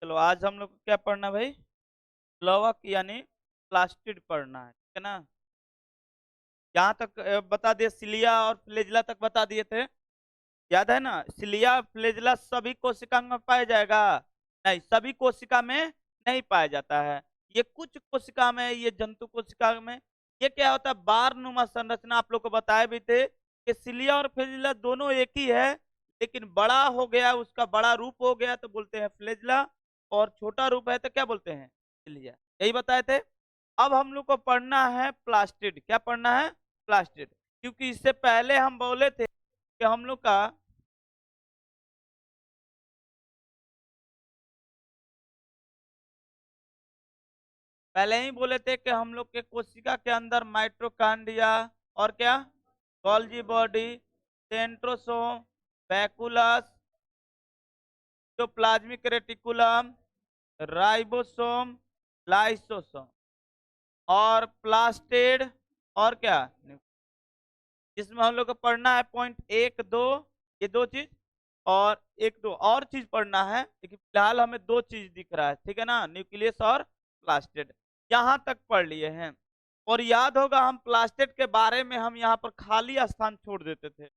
चलो आज हम लोग को क्या पढ़ना है भाई? प्लवक यानी प्लास्टिड पढ़ना है, ठीक है ना? यहाँ तक बता दिए, सिलिया और फ्लेजिला तक बता दिए थे। याद है ना? सिलिया फ्लेजिला सभी कोशिका में पाया जाएगा? नहीं, सभी कोशिका में नहीं पाया जाता है। ये कुछ कोशिका में, ये जंतु कोशिका में। ये क्या होता है, बार नुमा संरचना। आप लोग को बताए भी थे कि सिलिया और फ्लेजिला दोनों एक ही है, लेकिन बड़ा हो गया, उसका बड़ा रूप हो गया तो बोलते हैं फ्लेजिला, और छोटा रूप है तो क्या बोलते हैं? सिलिया। यही बताए थे। अब हम लोग को पढ़ना है प्लास्टिड। क्या पढ़ना है? प्लास्टिड। क्योंकि इससे पहले हम बोले थे कि हम लोग का पहले ही बोले थे कि हम लोग के कोशिका के अंदर माइटोकांड्रिया और क्या, गोल्गी बॉडी, सेंट्रोसोम, वैकुलस, जो प्लाज्मिक रेटिकुलम, राइबोसोम, लाइसोसोम और प्लास्टिड और क्या, जिसमें हम लोग को पढ़ना है पॉइंट 1 2, ये दो चीज, और 1 2 और चीज पढ़ना है, लेकिन फिलहाल हमें दो चीज दिख रहा है, ठीक है ना? न्यूक्लियस और प्लास्टिड। यहाँ तक पढ़ लिए हैं। और याद होगा हम प्लास्टिड के बारे में हम यहाँ पर खाली स्थान छोड़ देते थे।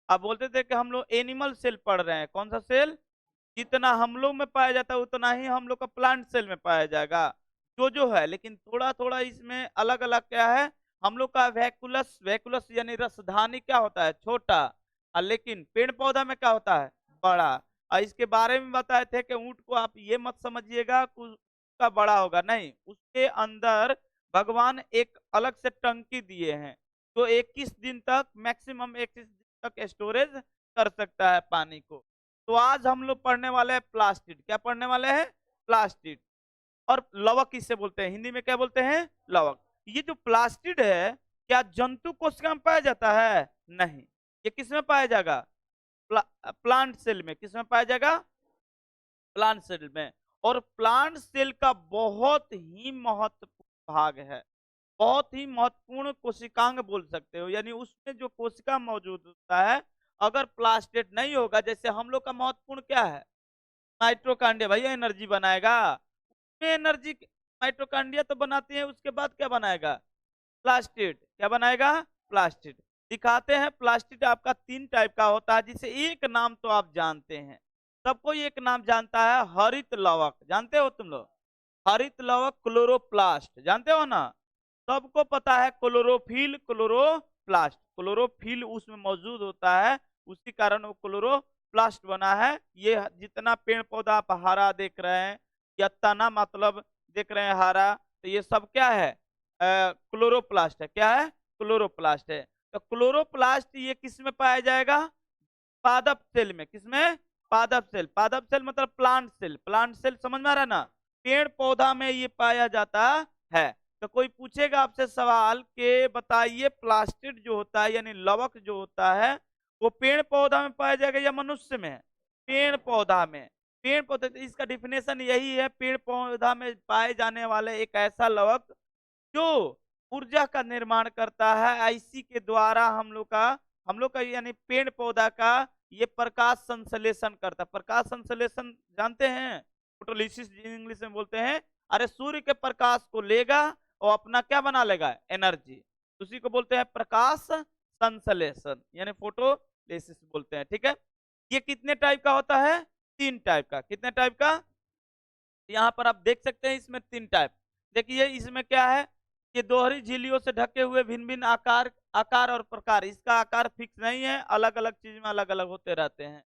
अब बोलते थे कि हम लोग एनिमल सेल पढ़ रहे हैं। कौन सा सेल? जितना हम लोग में पाया जाता है उतना ही हम लोग का प्लांट सेल में पाया जाएगा, जो है। लेकिन थोड़ा थोड़ा इसमें अलग अलग क्या है, हम लोग का वैकुलस, वैकुलस यानी रसधानी क्या होता है? छोटा। और लेकिन पेड़ पौधा में क्या होता है? बड़ा। और इसके बारे में बताए थे कि ऊंट को आप ये मत समझिएगा कि उसका बड़ा होगा, नहीं, उसके अंदर भगवान एक अलग से टंकी दिए हैं जो 21 दिन तक, मैक्सिमम 21 दिन तक स्टोरेज कर सकता है पानी को। तो आज हम लोग पढ़ने वाले हैं प्लास्टिड। क्या पढ़ने वाले हैं? प्लास्टिड। और लवक किससे बोलते हैं? हिंदी में क्या बोलते हैं? लवक। ये जो प्लास्टिड है, क्या जंतु कोशिका में पाया जाता है? नहीं। ये किस में पाया जाएगा? प्लांट सेल में। किस में पाया जाएगा? प्लांट सेल में। और प्लांट सेल का बहुत ही महत्वपूर्ण भाग है, बहुत ही महत्वपूर्ण कोशिकांग बोल सकते हो, यानी उसमें जो कोशिका मौजूद होता है, अगर प्लास्टेट नहीं होगा, जैसे हम लोग का महत्वपूर्ण क्या है? माइटोकांड्रिया। भैया एनर्जी बनाएगा, उसमें एनर्जी माइटोकांड्रिया तो बनाती है, उसके बाद क्या बनाएगा? प्लास्टिड। क्या बनाएगा? प्लास्टिड। दिखाते हैं। प्लास्टिड आपका 3 टाइप का होता है, जिसे एक नाम तो आप जानते हैं, सबको एक नाम जानता है, हरित लवक। जानते हो तुम लोग? हरित लवक क्लोरोप्लास्ट, जानते हो ना? सबको पता है क्लोरोफिल, क्लोरोप्लास्ट। क्लोरोफिल उसमें मौजूद होता है, उसी कारण वो क्लोरोप्लास्ट बना है। ये जितना पेड़ पौधा आप हरा देख रहे हैं, या तना मतलब देख रहे हैं हरा, तो ये सब क्या है? क्लोरोप्लास्ट है। क्या है? क्लोरोप्लास्ट है। तो क्लोरोप्लास्ट ये किस में पाया जाएगा? पादप सेल में। किसमें? पादप सेल। पादप सेल मतलब प्लांट सेल। प्लांट सेल समझ में आ रहा है ना? पेड़ पौधा में ये पाया जाता है। तो कोई पूछेगा आपसे सवाल कि बताइए प्लास्टिड जो होता है यानी लवक जो होता है, वो पेड़ पौधा में पाया जाएगा या मनुष्य में? पेड़ पौधा में। पेड़ पौधा, तो इसका डिफिनेशन यही है, पेड़ पौधा में पाए जाने वाले एक ऐसा लवक जो ऊर्जा का निर्माण करता है। इसी के द्वारा हम लोग का यानी पेड़ पौधा का ये प्रकाश संश्लेषण करता है। प्रकाश संश्लेषण जानते हैं? फोटोलिसिस इंग्लिश में बोलते हैं। अरे सूर्य के प्रकाश को लेगा और अपना क्या बना लेगा? एनर्जी। उसी को बोलते हैं प्रकाश संश्लेषण, यानी फोटोलिसिस बोलते हैं, ठीक है? ये कितने टाइप का होता है? 3 टाइप का। कितने टाइप का? यहाँ पर आप देख सकते हैं, इसमें 3 टाइप। देखिए इसमें क्या है, ये दोहरी झिल्लियों से ढके हुए भिन्न भिन्न आकार, आकार और प्रकार। इसका आकार फिक्स नहीं है, अलग अलग चीज में अलग अलग होते रहते हैं।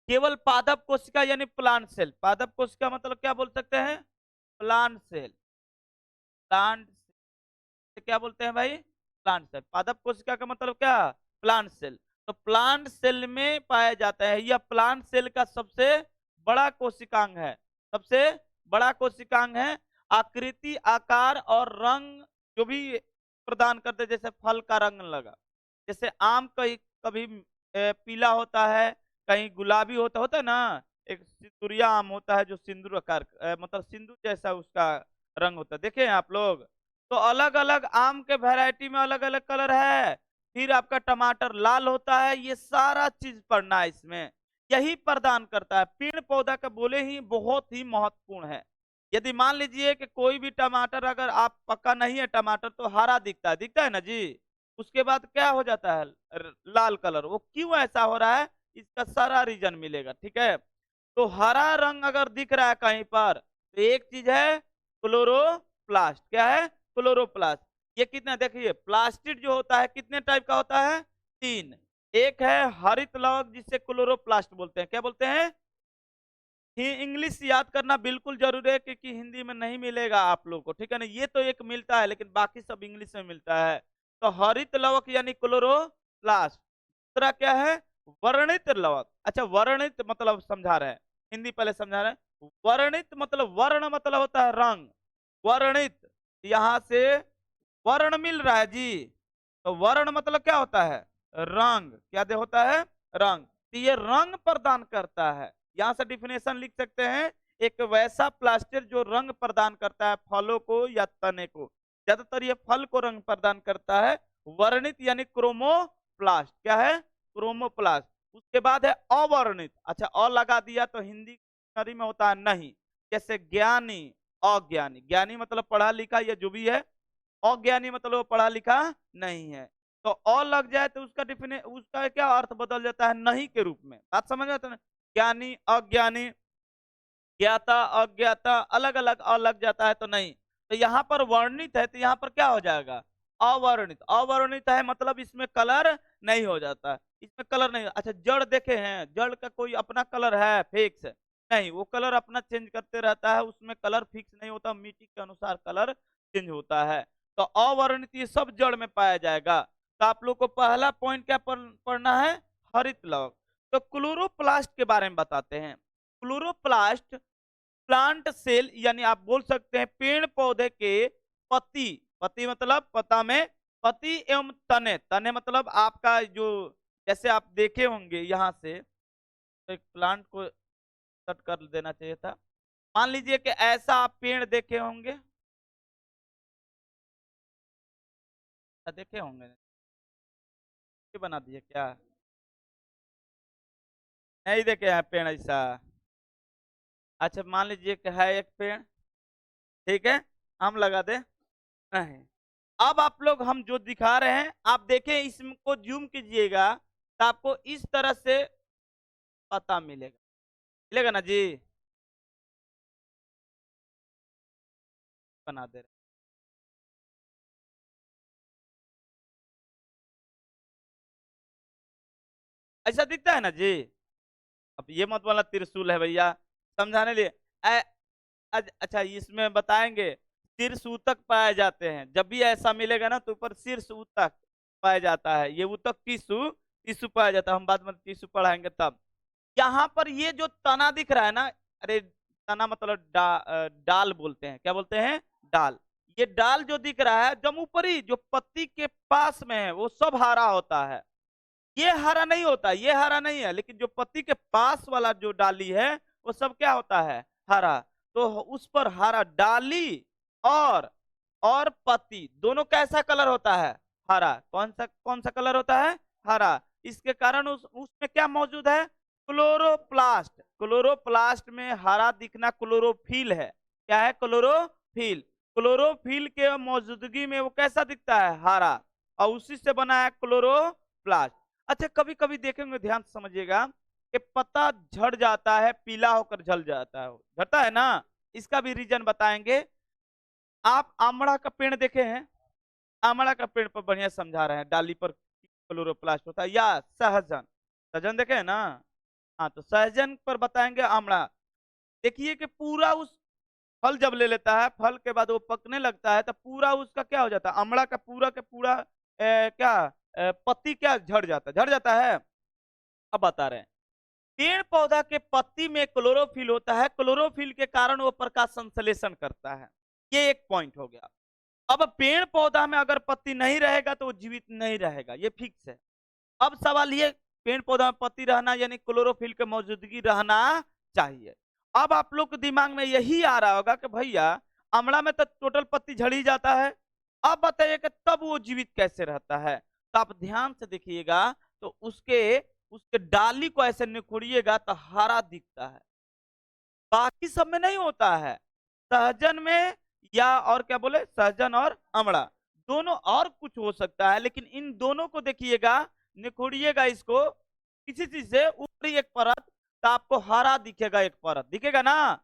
केवल पादप कोशिका यानी प्लांट सेल। पादप कोशिका मतलब क्या बोल सकते हैं? Plant cell. प्लांट से क्या बोलते हैं भाई? Plant cell. पादप कोशिका का मतलब क्या? Plant cell. तो प्लांट सेल में पाया जाता है। यह प्लांट सेल का सबसे बड़ा कोशिकांग है, सबसे बड़ा कोशिकांग है। आकृति, आकार और रंग जो भी प्रदान करते हैं, जैसे फल का रंग लगा, जैसे आम कहीं कभी पीला होता है, कहीं गुलाबी होता है ना। एक सिंदूरिया आम होता है जो सिंदूर आकार मतलब सिंदूर जैसा उसका रंग होता है, देखे हैं आप लोग? तो अलग अलग आम के वैरायटी में अलग अलग कलर है। फिर आपका टमाटर लाल होता है। ये सारा चीज पढ़ना है इसमें। यही प्रदान करता है। पेड़ पौधा का बोले ही बहुत ही महत्वपूर्ण है। यदि मान लीजिए कि कोई भी टमाटर अगर आप पका नहीं है टमाटर तो हरा दिखता है ना जी। उसके बाद क्या हो जाता है लाल कलर। वो क्यों ऐसा हो रहा है इसका सारा रीजन मिलेगा, ठीक है। तो हरा रंग अगर दिख रहा है कहीं पर तो एक चीज है क्लोरोप्लास्ट। क्या है? क्लोरोप्लास्ट। ये कितना देखिए प्लास्टिड जो होता है कितने टाइप का होता है? 3। एक है हरित लवक जिसे क्लोरोप्लास्ट बोलते हैं। क्या बोलते हैं? ही इंग्लिश याद करना बिल्कुल जरूरी है क्योंकि हिंदी में नहीं मिलेगा आप लोग को, ठीक है ना। ये तो एक मिलता है लेकिन बाकी सब इंग्लिश में मिलता है। तो हरित लवक यानी क्लोरोप्लास्ट। दूसरा क्या है? वर्णित लवक। अच्छा वर्णित मतलब समझा रहे हैं, हिंदी पहले समझा रहे हैं। वर्णित मतलब वर्ण मतलब होता है रंग। वर्णित यहां से वर्ण मिल रहा है जी। तो वर्ण मतलब क्या होता है? रंग। क्या दे होता है? रंग। तो ये रंग प्रदान करता है। यहां से डिफिनेशन लिख सकते हैं, एक वैसा प्लास्टिक जो रंग प्रदान करता है फलों को या तने को। ज्यादातर ये फल को रंग प्रदान करता है। वर्णित यानी क्रोमोप्लास्ट। क्या है? क्रोमोप्लास्ट। उसके बाद है अवर्णित। अच्छा अ लगा दिया तो हिंदी में होता है नहीं। जैसे ज्ञानी, अज्ञानी। ज्ञानी मतलब पढ़ा लिखा या जो भी है, अज्ञानी मतलब वो पढ़ा लिखा नहीं है। तो अ लग जाए तो उसका क्या अर्थ बदल जाता है? नहीं के रूप में। बात समझ में आता है ना? ज्ञानी, अज्ञानी, ज्ञाता, अज्ञाता, अलग अलग अ लग जाता है तो नहीं। तो यहाँ पर वर्णित है तो यहाँ पर क्या हो जाएगा? अवर्णित। अवर्णित है मतलब इसमें कलर नहीं हो जाता है। इसमें कलर नहीं। अच्छा जड़ देखे हैं? जड़ का कोई अपना कलर है फिक्स? नहीं, वो कलर अपना चेंज करते रहता है। उसमें कलर फिक्स नहीं होता, मिट्टी के अनुसार कलर चेंज होता है। तो अवर्णित ये सब जड़ में पाया जाएगा। तो आप लोग को पहला पॉइंट क्या पढ़ना है? हरित लवक। तो क्लोरोप्लास्ट के बारे में बताते हैं। क्लोरोप्लास्ट प्लांट सेल यानी आप बोल सकते हैं पेड़ पौधे के पत्ती। पत्ती मतलब पत्ता में पत्ती एवं तने। तने मतलब आपका जो जैसे आप देखे होंगे यहाँ से, तो एक प्लांट को कट कर देना चाहिए था। मान लीजिए कि ऐसा आप पेड़ देखे होंगे, देखे होंगे, ये बना दिए क्या? नहीं देखे हैं पेड़ ऐसा? अच्छा मान लीजिए कि है एक पेड़, ठीक है, हम लगा दे नहीं। अब आप लोग हम जो दिखा रहे हैं आप देखें, इसको जूम कीजिएगा तो आपको इस तरह से पता मिलेगा। मिलेगा ना जी? बना दे रहे ऐसा दिखता है ना जी। अब ये मत वाला त्रिशूल है भैया, समझाने लिए। अच्छा इसमें बताएंगे शीर्ष ऊतक पाए जाते हैं। जब भी ऐसा मिलेगा ना तो ऊपर शीर्ष ऊतक पाया जाता है। ये ऊतक टिश्यू टिश्यू पाया जाता है। हम बाद में टिश्यू पढ़ाएंगे तब। यहाँ पर ये जो तना दिख रहा है ना, अरे तना मतलब डाल बोलते हैं। क्या बोलते हैं? डाल। ये डाल जो दिख रहा है जब ऊपरी जो पत्ती के पास में है वो सब हरा होता है। ये हरा नहीं होता, ये हरा नहीं है, लेकिन जो पत्ती के पास वाला जो डाली है वो सब क्या होता है? हरा। तो उस पर हरा डाली और और पत्ती दोनों कैसा कलर होता है? हरा। कौन सा कलर होता है? हरा। इसके कारण उसमें क्या मौजूद है? क्लोरोप्लास्ट। क्लोरोप्लास्ट में हरा दिखना क्लोरोफिल है। क्या है? क्लोरोफिल। क्लोरोफिल के मौजूदगी में वो कैसा दिखता है? हरा। और उसी से बना है क्लोरोप्लास्ट। अच्छा कभी कभी देखेंगे, ध्यान से समझिएगा कि पत्ता झड़ जाता है, पीला होकर जल जाता है, झड़ता है ना। इसका भी रीजन बताएंगे। आप आमड़ा का पेड़ देखे हैं? आमड़ा का पेड़ पर बढ़िया समझा रहे हैं, डाली पर क्लोरोप्लास्ट होता है। या सहजन, सहजन देखे हैं ना? हाँ तो सहजन पर बताएंगे आमड़ा। देखिए कि पूरा उस फल जब ले लेता है, फल के बाद वो पकने लगता है तो पूरा उसका क्या हो जाता है? आमड़ा का पूरा के पूरा क्या पत्ती क्या झड़ जाता है? झड़ जाता है। अब बता रहे हैं पेड़ पौधा के पत्ती में क्लोरोफिल होता है। क्लोरोफिल के कारण वो प्रकाश संश्लेषण करता है। ये एक पॉइंट हो गया। अब पेड़ पौधा में अगर पत्ती नहीं रहेगा तो वो जीवित नहीं रहेगा, ये फिक्स है। अब सवाल ये, पेड़ पौधा में पत्ती रहना यानी क्लोरोफिल की मौजूदगी रहना चाहिए। अब आप लोग के दिमाग में यही आ रहा होगा कि भैया आमला में तो टोटल पत्ती झड़ ही जाता है, अब बताइए कि तब वो जीवित कैसे रहता है। तो आप ध्यान से देखिएगा तो उसके उसके डाली को ऐसे निखोड़िएगा तो हरा दिखता है, बाकी सब में नहीं होता है। सहजन में या और क्या बोले, सहजन और अमड़ा दोनों और कुछ हो सकता है, लेकिन इन दोनों को देखिएगा, निखोड़िएगा इसको किसी चीज से ऊपरी एक परत, तो आपको हरा दिखेगा, एक परत दिखेगा ना।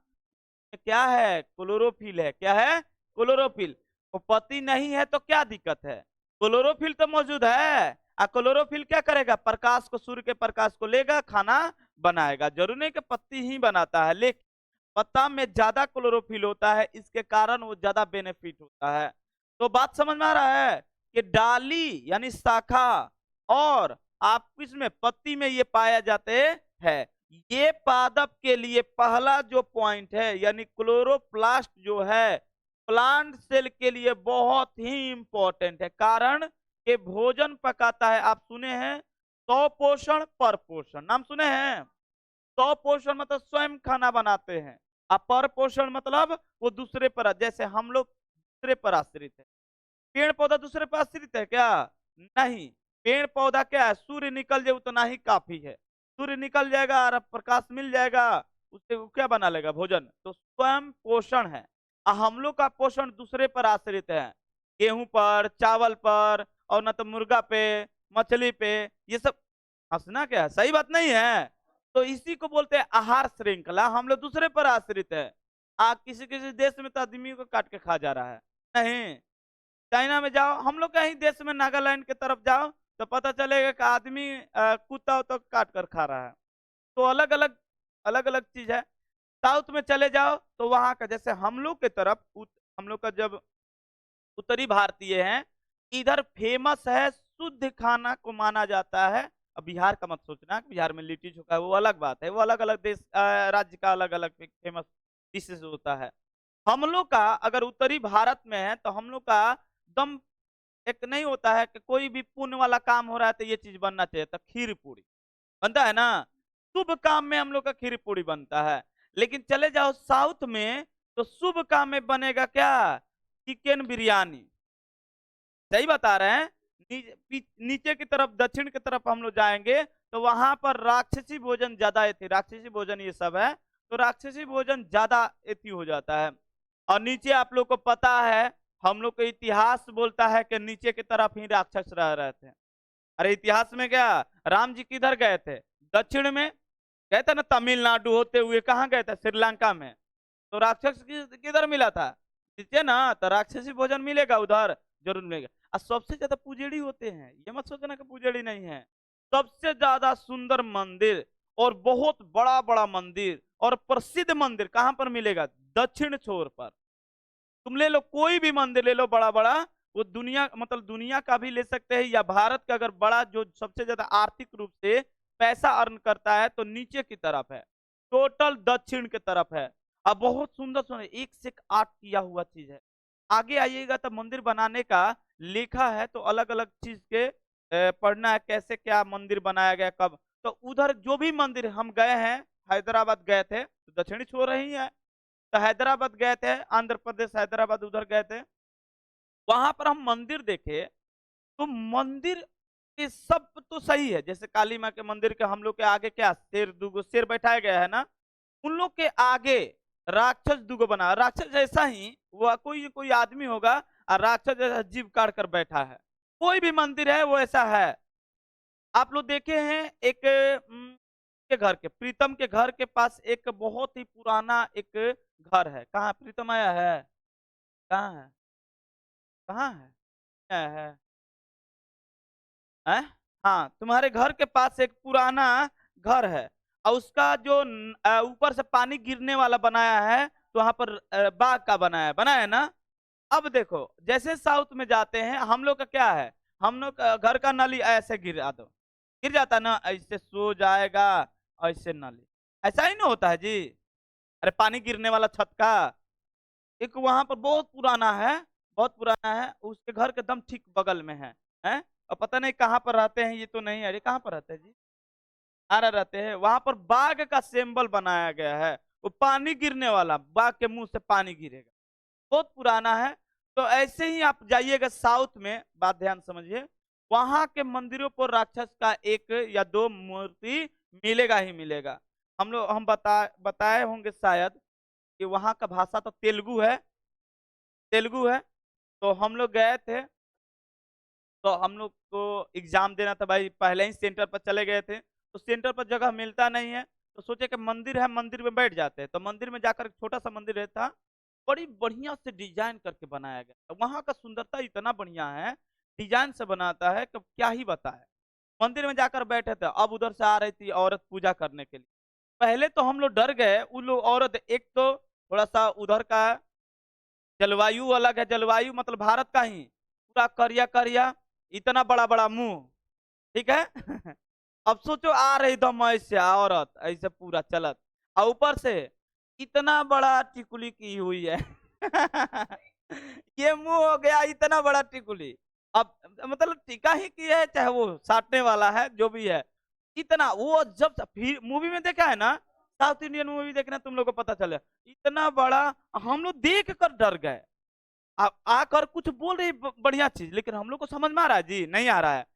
क्या है, क्लोरोफिल है। क्या है, क्लोरोफिल। तो पत्ती नहीं है तो क्या दिक्कत है, क्लोरोफिल तो मौजूद है। क्लोरोफिल क्या करेगा, प्रकाश को, सूर्य के प्रकाश को लेगा, खाना बनाएगा। जरूरी नहीं कि पत्ती ही बनाता है, लेकिन पत्ता में ज्यादा क्लोरोफिल होता है, इसके कारण वो ज्यादा बेनिफिट होता है। तो बात समझ में आ रहा है कि डाली यानी शाखा और आप इसमें पत्ती में ये पाया जाते हैं। ये पादप के लिए पहला जो पॉइंट है, यानी क्लोरोप्लास्ट जो है, प्लांट सेल के लिए बहुत ही इंपॉर्टेंट है। कारण कि भोजन पकाता है। आप सुने हैं 100 पोषण पर पोषण, नाम सुने हैं। 100 पोषण मतलब स्वयं खाना बनाते हैं, और पर पोषण मतलब वो दूसरे पर, जैसे हम लोग दूसरे पर आश्रित है। पेड़ पौधा दूसरे पर आश्रित है क्या, नहीं। पेड़ पौधा क्या है, सूर्य निकल जाए उतना ही काफी है। सूर्य निकल जाएगा और प्रकाश मिल जाएगा, उससे वो क्या बना लेगा, भोजन। तो स्वयं पोषण है। हम लोग का पोषण दूसरे पर आश्रित है, गेहूं पर, चावल पर, और न तो मुर्गा पे, मछली पे, ये सब। हंसना क्या है, सही बात नहीं है। तो इसी को बोलते हैं आहार श्रृंखला। हम लोग दूसरे पर आश्रित है। किसी किसी देश में तो आदमी को काट के खा जा रहा है, नहीं। चाइना में जाओ, हम लोग कहीं देश में नागालैंड की तरफ जाओ तो पता चलेगा कि आदमी कुत्ता हो तो काट कर खा रहा है। तो अलग अलग चीज है। साउथ में चले जाओ तो वहां का, जैसे हम लोग के तरफ, हम लोग का जब उत्तरी भारतीय हैं, इधर फेमस है, शुद्ध खाना को माना जाता है। अब बिहार का मत सोचना, बिहार में लिट्टी चोखा है, वो अलग बात है। वो अलग अलग देश, राज्य का अलग अलग फेमस डिशेज होता है। हम लोग का अगर उत्तरी भारत में है तो हम लोग का दम एक नहीं होता है कि कोई भी पुण्य वाला काम हो रहा है तो ये चीज बनना चाहिए, तो खीर पूरी बनता है ना। शुभ काम में हम लोग का खीर पूरी बनता है। लेकिन चले जाओ साउथ में तो शुभ काम में बनेगा क्या, चिकन बिरयानी। सही बता रहे हैं। नीचे की तरफ, दक्षिण की तरफ हम लोग जाएंगे तो वहां पर राक्षसी भोजन ज्यादा थी, राक्षसी भोजन ये सब है, तो राक्षसी भोजन ज्यादा एथी हो जाता है। और नीचे आप लोग को पता है, हम लोग का इतिहास बोलता है कि नीचे की तरफ ही राक्षस रह रहे थे। अरे इतिहास में क्या, राम जी किधर गए थे, दक्षिण में गए थे ना, तमिलनाडु होते हुए कहाँ गए थे, श्रीलंका में। तो राक्षस किधर मिला था, नीचे ना। तो राक्षसी भोजन मिलेगा उधर, जरूर मिलेगा। और सबसे ज्यादा पुजेड़ी होते हैं, ये मत सोचना कि पुजेड़ी नहीं है। सबसे ज्यादा सुंदर मंदिर और बहुत बड़ा बड़ा मंदिर और प्रसिद्ध मंदिर कहां पर मिलेगा, दक्षिण छोर पर। तुम ले लो कोई भी मंदिर ले लो बड़ा बड़ा, वो दुनिया, मतलब दुनिया का भी ले सकते हैं, या भारत का अगर बड़ा जो सबसे ज्यादा आर्थिक रूप से पैसा अर्न करता है तो नीचे की तरफ है, टोटल दक्षिण की तरफ है। अब बहुत सुंदर सुंदर एक से एक आर्ट किया हुआ चीज है। आगे आइएगा तो मंदिर बनाने का लिखा है, तो अलग अलग चीज के पढ़ना है, कैसे क्या मंदिर बनाया गया, कब। तो उधर जो भी मंदिर हम गए हैं, हैदराबाद गए थे तो दक्षिणी छोर ही है। तो हैदराबाद गए थे, आंध्र प्रदेश हैदराबाद, उधर गए थे। वहां पर हम मंदिर देखे तो मंदिर के सब तो सही है, जैसे काली माँ के मंदिर के हम लोग के आगे क्या, शेर, दुगो शेर बैठाया गया है ना। उन लोग के आगे राक्षस दुगो बना, राक्षस जैसा ही वो कोई कोई आदमी होगा और राक्षस जैसा जीव काट कर बैठा है। कोई भी मंदिर है वो ऐसा है। आप लोग देखे हैं एक के घर के, प्रीतम के घर के पास एक बहुत ही पुराना एक घर है। कहाँ प्रीतम आया है, कहाँ है, कहाँ है? हैं? हाँ, तुम्हारे घर के पास एक पुराना घर है, और उसका जो ऊपर से पानी गिरने वाला बनाया है, तो वहां पर बाग का बनाया है ना। अब देखो, जैसे साउथ में जाते हैं हम लोग का क्या है, हम लोग का घर का नली ऐसे गिरा दो, गिर जाता ना, ऐसे सो जाएगा, ऐसे नली, ऐसा ही ना होता है जी। अरे पानी गिरने वाला छत का एक वहां पर बहुत पुराना है, बहुत पुराना है, उसके घर के दम ठीक बगल में है। और पता नहीं कहाँ पर रहते हैं ये तो नहीं, अरे कहाँ पर रहते हैं जी, आ रहे रहते हैं। वहां पर बाघ का सिंबल बनाया गया है, वो पानी गिरने वाला, बाघ के मुंह से पानी गिरेगा, बहुत पुराना है। तो ऐसे ही आप जाइएगा साउथ में, बात ध्यान समझिए, वहां के मंदिरों पर राक्षस का एक या दो मूर्ति मिलेगा ही मिलेगा। हम बताए होंगे शायद कि वहां का भाषा तो तेलुगु है। तो हम लोग गए थे, तो हम लोग को एग्जाम देना था भाई, पहले ही सेंटर पर चले गए थे, तो सेंटर पर जगह मिलता नहीं है, तो सोचे कि मंदिर है, मंदिर में बैठ जाते हैं। तो मंदिर में जाकर एक छोटा सा मंदिर था, बड़ी बढ़िया से डिजाइन करके बनाया गया। वहां का सुंदरता इतना बढ़िया है, डिजाइन से बनाता है कि क्या ही बताए। मंदिर में जाकर बैठे थे, अब उधर से आ रही थी औरत पूजा करने के लिए। पहले तो हम लोग डर गए, उन लोग औरत, एक तो थोड़ा सा उधर का जलवायु अलग है, जलवायु मतलब भारत का ही, पूरा करिया करिया, इतना बड़ा बड़ा मुंह, ठीक है। अब सोचो आ रही दम ऐसे औरत ऐसे पूरा चलत, और ऊपर से इतना बड़ा टिकुली की हुई है। ये मुंह हो गया इतना बड़ा टिकुली। अब मतलब टीका ही की है, चाहे वो साटने वाला है जो भी है, इतना वो जब फिर मूवी में देखा है ना, साउथ इंडियन मूवी देखना, तुम लोग को पता चले इतना बड़ा, हम लोग देख कर डर गए। आकर कुछ बोल रही बढ़िया चीज, लेकिन हम लोग को समझ में आ रहा है जी, नहीं आ रहा है।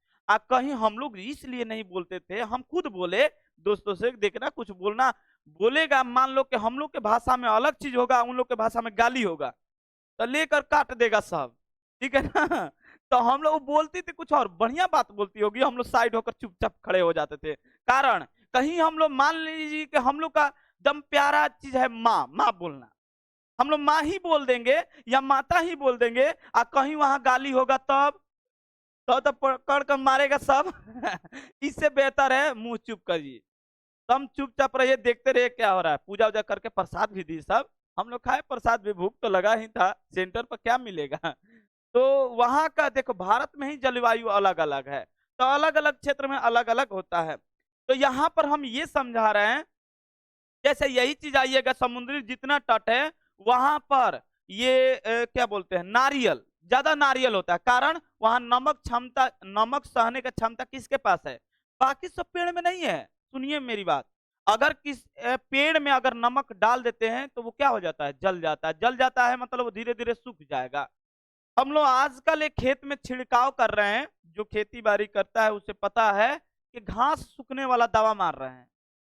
कहीं हम लोग इसलिए नहीं बोलते थे, हम खुद बोले दोस्तों से, देखना कुछ बोलना बोलेगा, मान लो कि हम लोग के भाषा में अलग चीज होगा, उन लोग के भाषा में गाली होगा, तो लेकर काट देगा सब, ठीक है ना। तो हम लोग बोलती थी कुछ और बढ़िया बात बोलती होगी, हम लोग साइड होकर चुपचाप खड़े हो जाते थे। कारण कहीं हम लोग मान लीजिए कि हम लोग का एकदम प्यारा चीज है माँ, माँ बोलना, हम लोग माँ ही बोल देंगे या माता ही बोल देंगे, कहीं वहां गाली होगा तब तो पकड़ कर मारेगा सब। इससे बेहतर है मुंह चुप करिए, तुम चुपचाप रहिए, देखते रहिए क्या हो रहा है। पूजा उजा करके प्रसाद भी दी सब, हम लोग खाए प्रसाद भी, भूख तो लगा ही था, सेंटर पर क्या मिलेगा। तो वहां का देखो, भारत में ही जलवायु अलग अलग है, तो अलग अलग क्षेत्र में अलग अलग होता है। तो यहाँ पर हम ये समझा रहे हैं, जैसे यही चीज आइएगा, समुद्री जितना तट है वहां पर ये क्या बोलते हैं, नारियल, ज्यादा नारियल होता है। कारण वहां नमक क्षमता, नमक सहने का क्षमता किसके पास है, बाकी सब पेड़ में नहीं है। सुनिए मेरी बात, अगर किस पेड़ में अगर नमक डाल देते हैं तो वो क्या हो जाता है, जल जाता है। जल जाता है मतलब वो धीरे धीरे सूख जाएगा। हम लोग आजकल एक खेत में छिड़काव कर रहे हैं, जो खेती बाड़ी करता है उसे पता है कि घास सूखने वाला दवा मार रहे हैं,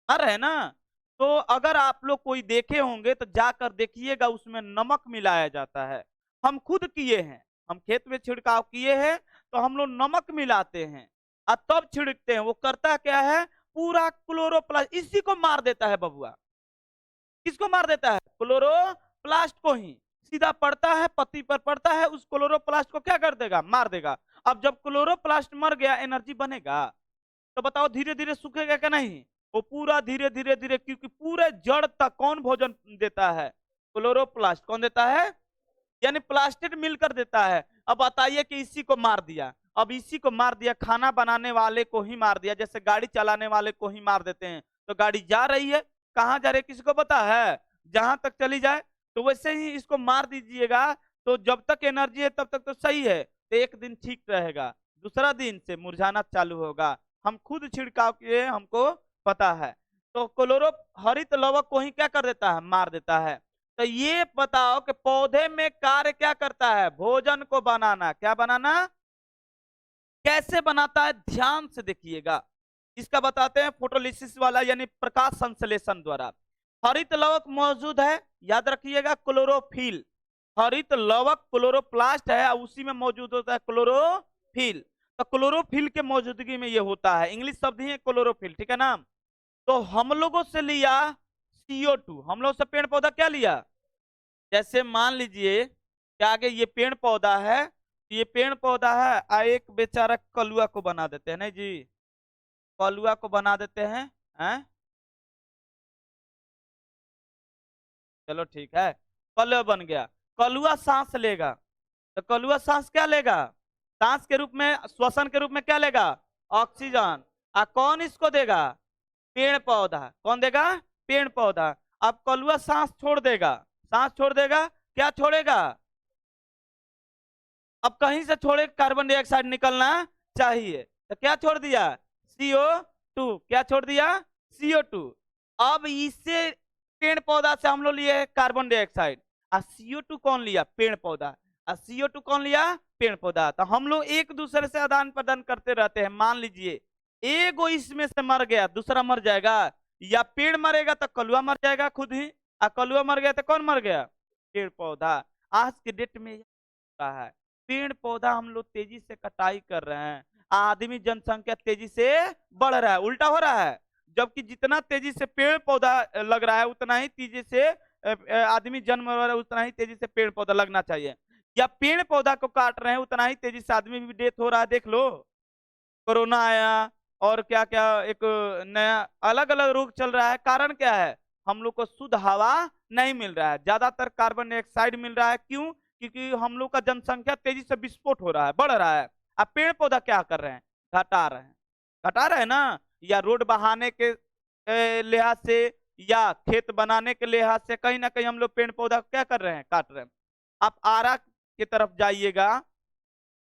मार रहे हैं ना। तो अगर आप लोग कोई देखे होंगे तो जाकर देखिएगा, उसमें नमक मिलाया जाता है। हम खुद किए हैं, हम खेत में छिड़काव किए हैं, तो हम लोग नमक मिलाते हैं और तब छिड़कते हैं। वो करता क्या है, पूरा क्लोरोप्लास्ट इसी को मार देता है बबुआ। किसको मार देता है, क्लोरोप्लास्ट को ही। सीधा पड़ता है, पत्ती पर पड़ता है, उस क्लोरोप्लास्ट को क्या कर देगा, मार देगा। अब जब क्लोरोप्लास्ट मर गया, एनर्जी बनेगा, तो बताओ धीरे धीरे सूखेगा क्या नहीं, वो पूरा धीरे धीरे धीरे, क्योंकि पूरे जड़ तक कौन भोजन देता है, क्लोरोप्लास्ट। कौन देता है, यानी प्लास्टिक मिलकर देता है। अब बताइए कि इसी को मार दिया, अब इसी को मार दिया, खाना बनाने वाले को ही मार दिया, जैसे गाड़ी चलाने वाले को ही मार देते हैं, तो गाड़ी जा रही है, कहां जा रही है किसी को पता है, जहां तक चली जाए। तो वैसे ही इसको मार दीजिएगा, तो जब तक एनर्जी है तब तक तो सही है, तो एक दिन ठीक रहेगा, दूसरा दिन से मुरझाना चालू होगा। हम खुद छिड़काव किए, हमको पता है। तो क्लोरो हरित लवक को ही क्या कर देता है, मार देता है। तो ये बताओ कि पौधे में कार्य क्या करता है, भोजन को बनाना। क्या बनाना, कैसे बनाता है, ध्यान से देखिएगा। इसका बताते हैं फोटोलिसिस वाला, यानी प्रकाश संश्लेषण द्वारा। हरित लवक मौजूद है, याद रखिएगा, क्लोरोफिल। हरित लवक क्लोरोप्लास्ट है, उसी में मौजूद होता है क्लोरोफिल। तो क्लोरोफिल के मौजूदगी में ये होता है, इंग्लिश शब्द ही है क्लोरोफिल, ठीक है ना। तो हम लोगों से लिया CO2, हम लोग से पेड़ पौधा क्या लिया, जैसे मान लीजिए कि आगे ये पेड़ पौधा है, ये पेड़ पौधा है, एक बेचारा कलुआ को बना देते हैं, नहीं जी, कलुआ को बना देते हैं? चलो ठीक है, कलुआ बन गया। कलुआ सांस लेगा, तो कलुआ सांस क्या लेगा, सांस के रूप में, श्वसन के रूप में क्या लेगा, ऑक्सीजन। कौन इसको देगा, पेड़ पौधा। कौन देगा, पेड़ पौधा। अब कलुआ सांस छोड़ देगा, सांस छोड़ देगा, क्या छोड़ेगा, अब कहीं से छोड़े, कार्बन डाइऑक्साइड निकलना चाहिए, तो क्या छोड़ दिया, CO2। क्या छोड़ दिया, CO2। अब इससे पेड़ पौधा से हम लोग लिए कार्बन डाइऑक्साइड, और CO2 कौन लिया, पेड़ पौधा, और CO2 कौन लिया, पेड़ पौधा। तो हम लोग एक दूसरे से आदान प्रदान करते रहते हैं। मान लीजिए एगो इसमें से मर गया, दूसरा मर जाएगा, या पेड़ मरेगा तो कलुआ मर जाएगा खुद ही, और कलुआ मर गया तो कौन मर गया? पेड़ पौधा। आज के डेट में रहा है, पेड़ पौधा हम लोग तेजी से कटाई कर रहे हैं, आदमी जनसंख्या तेजी से बढ़ रहा है, उल्टा हो रहा है। जबकि जितना तेजी से पेड़ पौधा लग रहा है उतना ही तेजी से आदमी जन्म हो रहा है, उतना ही तेजी से पेड़ पौधा लगना चाहिए। या पेड़ पौधा को काट रहे हैं उतना ही तेजी से आदमी भी डेथ हो रहा है। देख लो, कोरोना आया और क्या क्या एक नया अलग अलग रोग चल रहा है। कारण क्या है? हम लोग को शुद्ध हवा नहीं मिल रहा है, ज्यादातर कार्बन डाइऑक्साइड मिल रहा है। क्यों? क्योंकि हम लोग का जनसंख्या तेजी से विस्फोट हो रहा है, बढ़ रहा है। अब पेड़ पौधा क्या कर रहे हैं? घटा रहे हैं, घटा रहे हैं ना। या रोड बहाने के लिहाज से, या खेत बनाने के लिहाज से, कहीं ना कहीं हम लोग पेड़ पौधा क्या कर रहे हैं? काट रहे हैं। आप आरा की तरफ जाइएगा,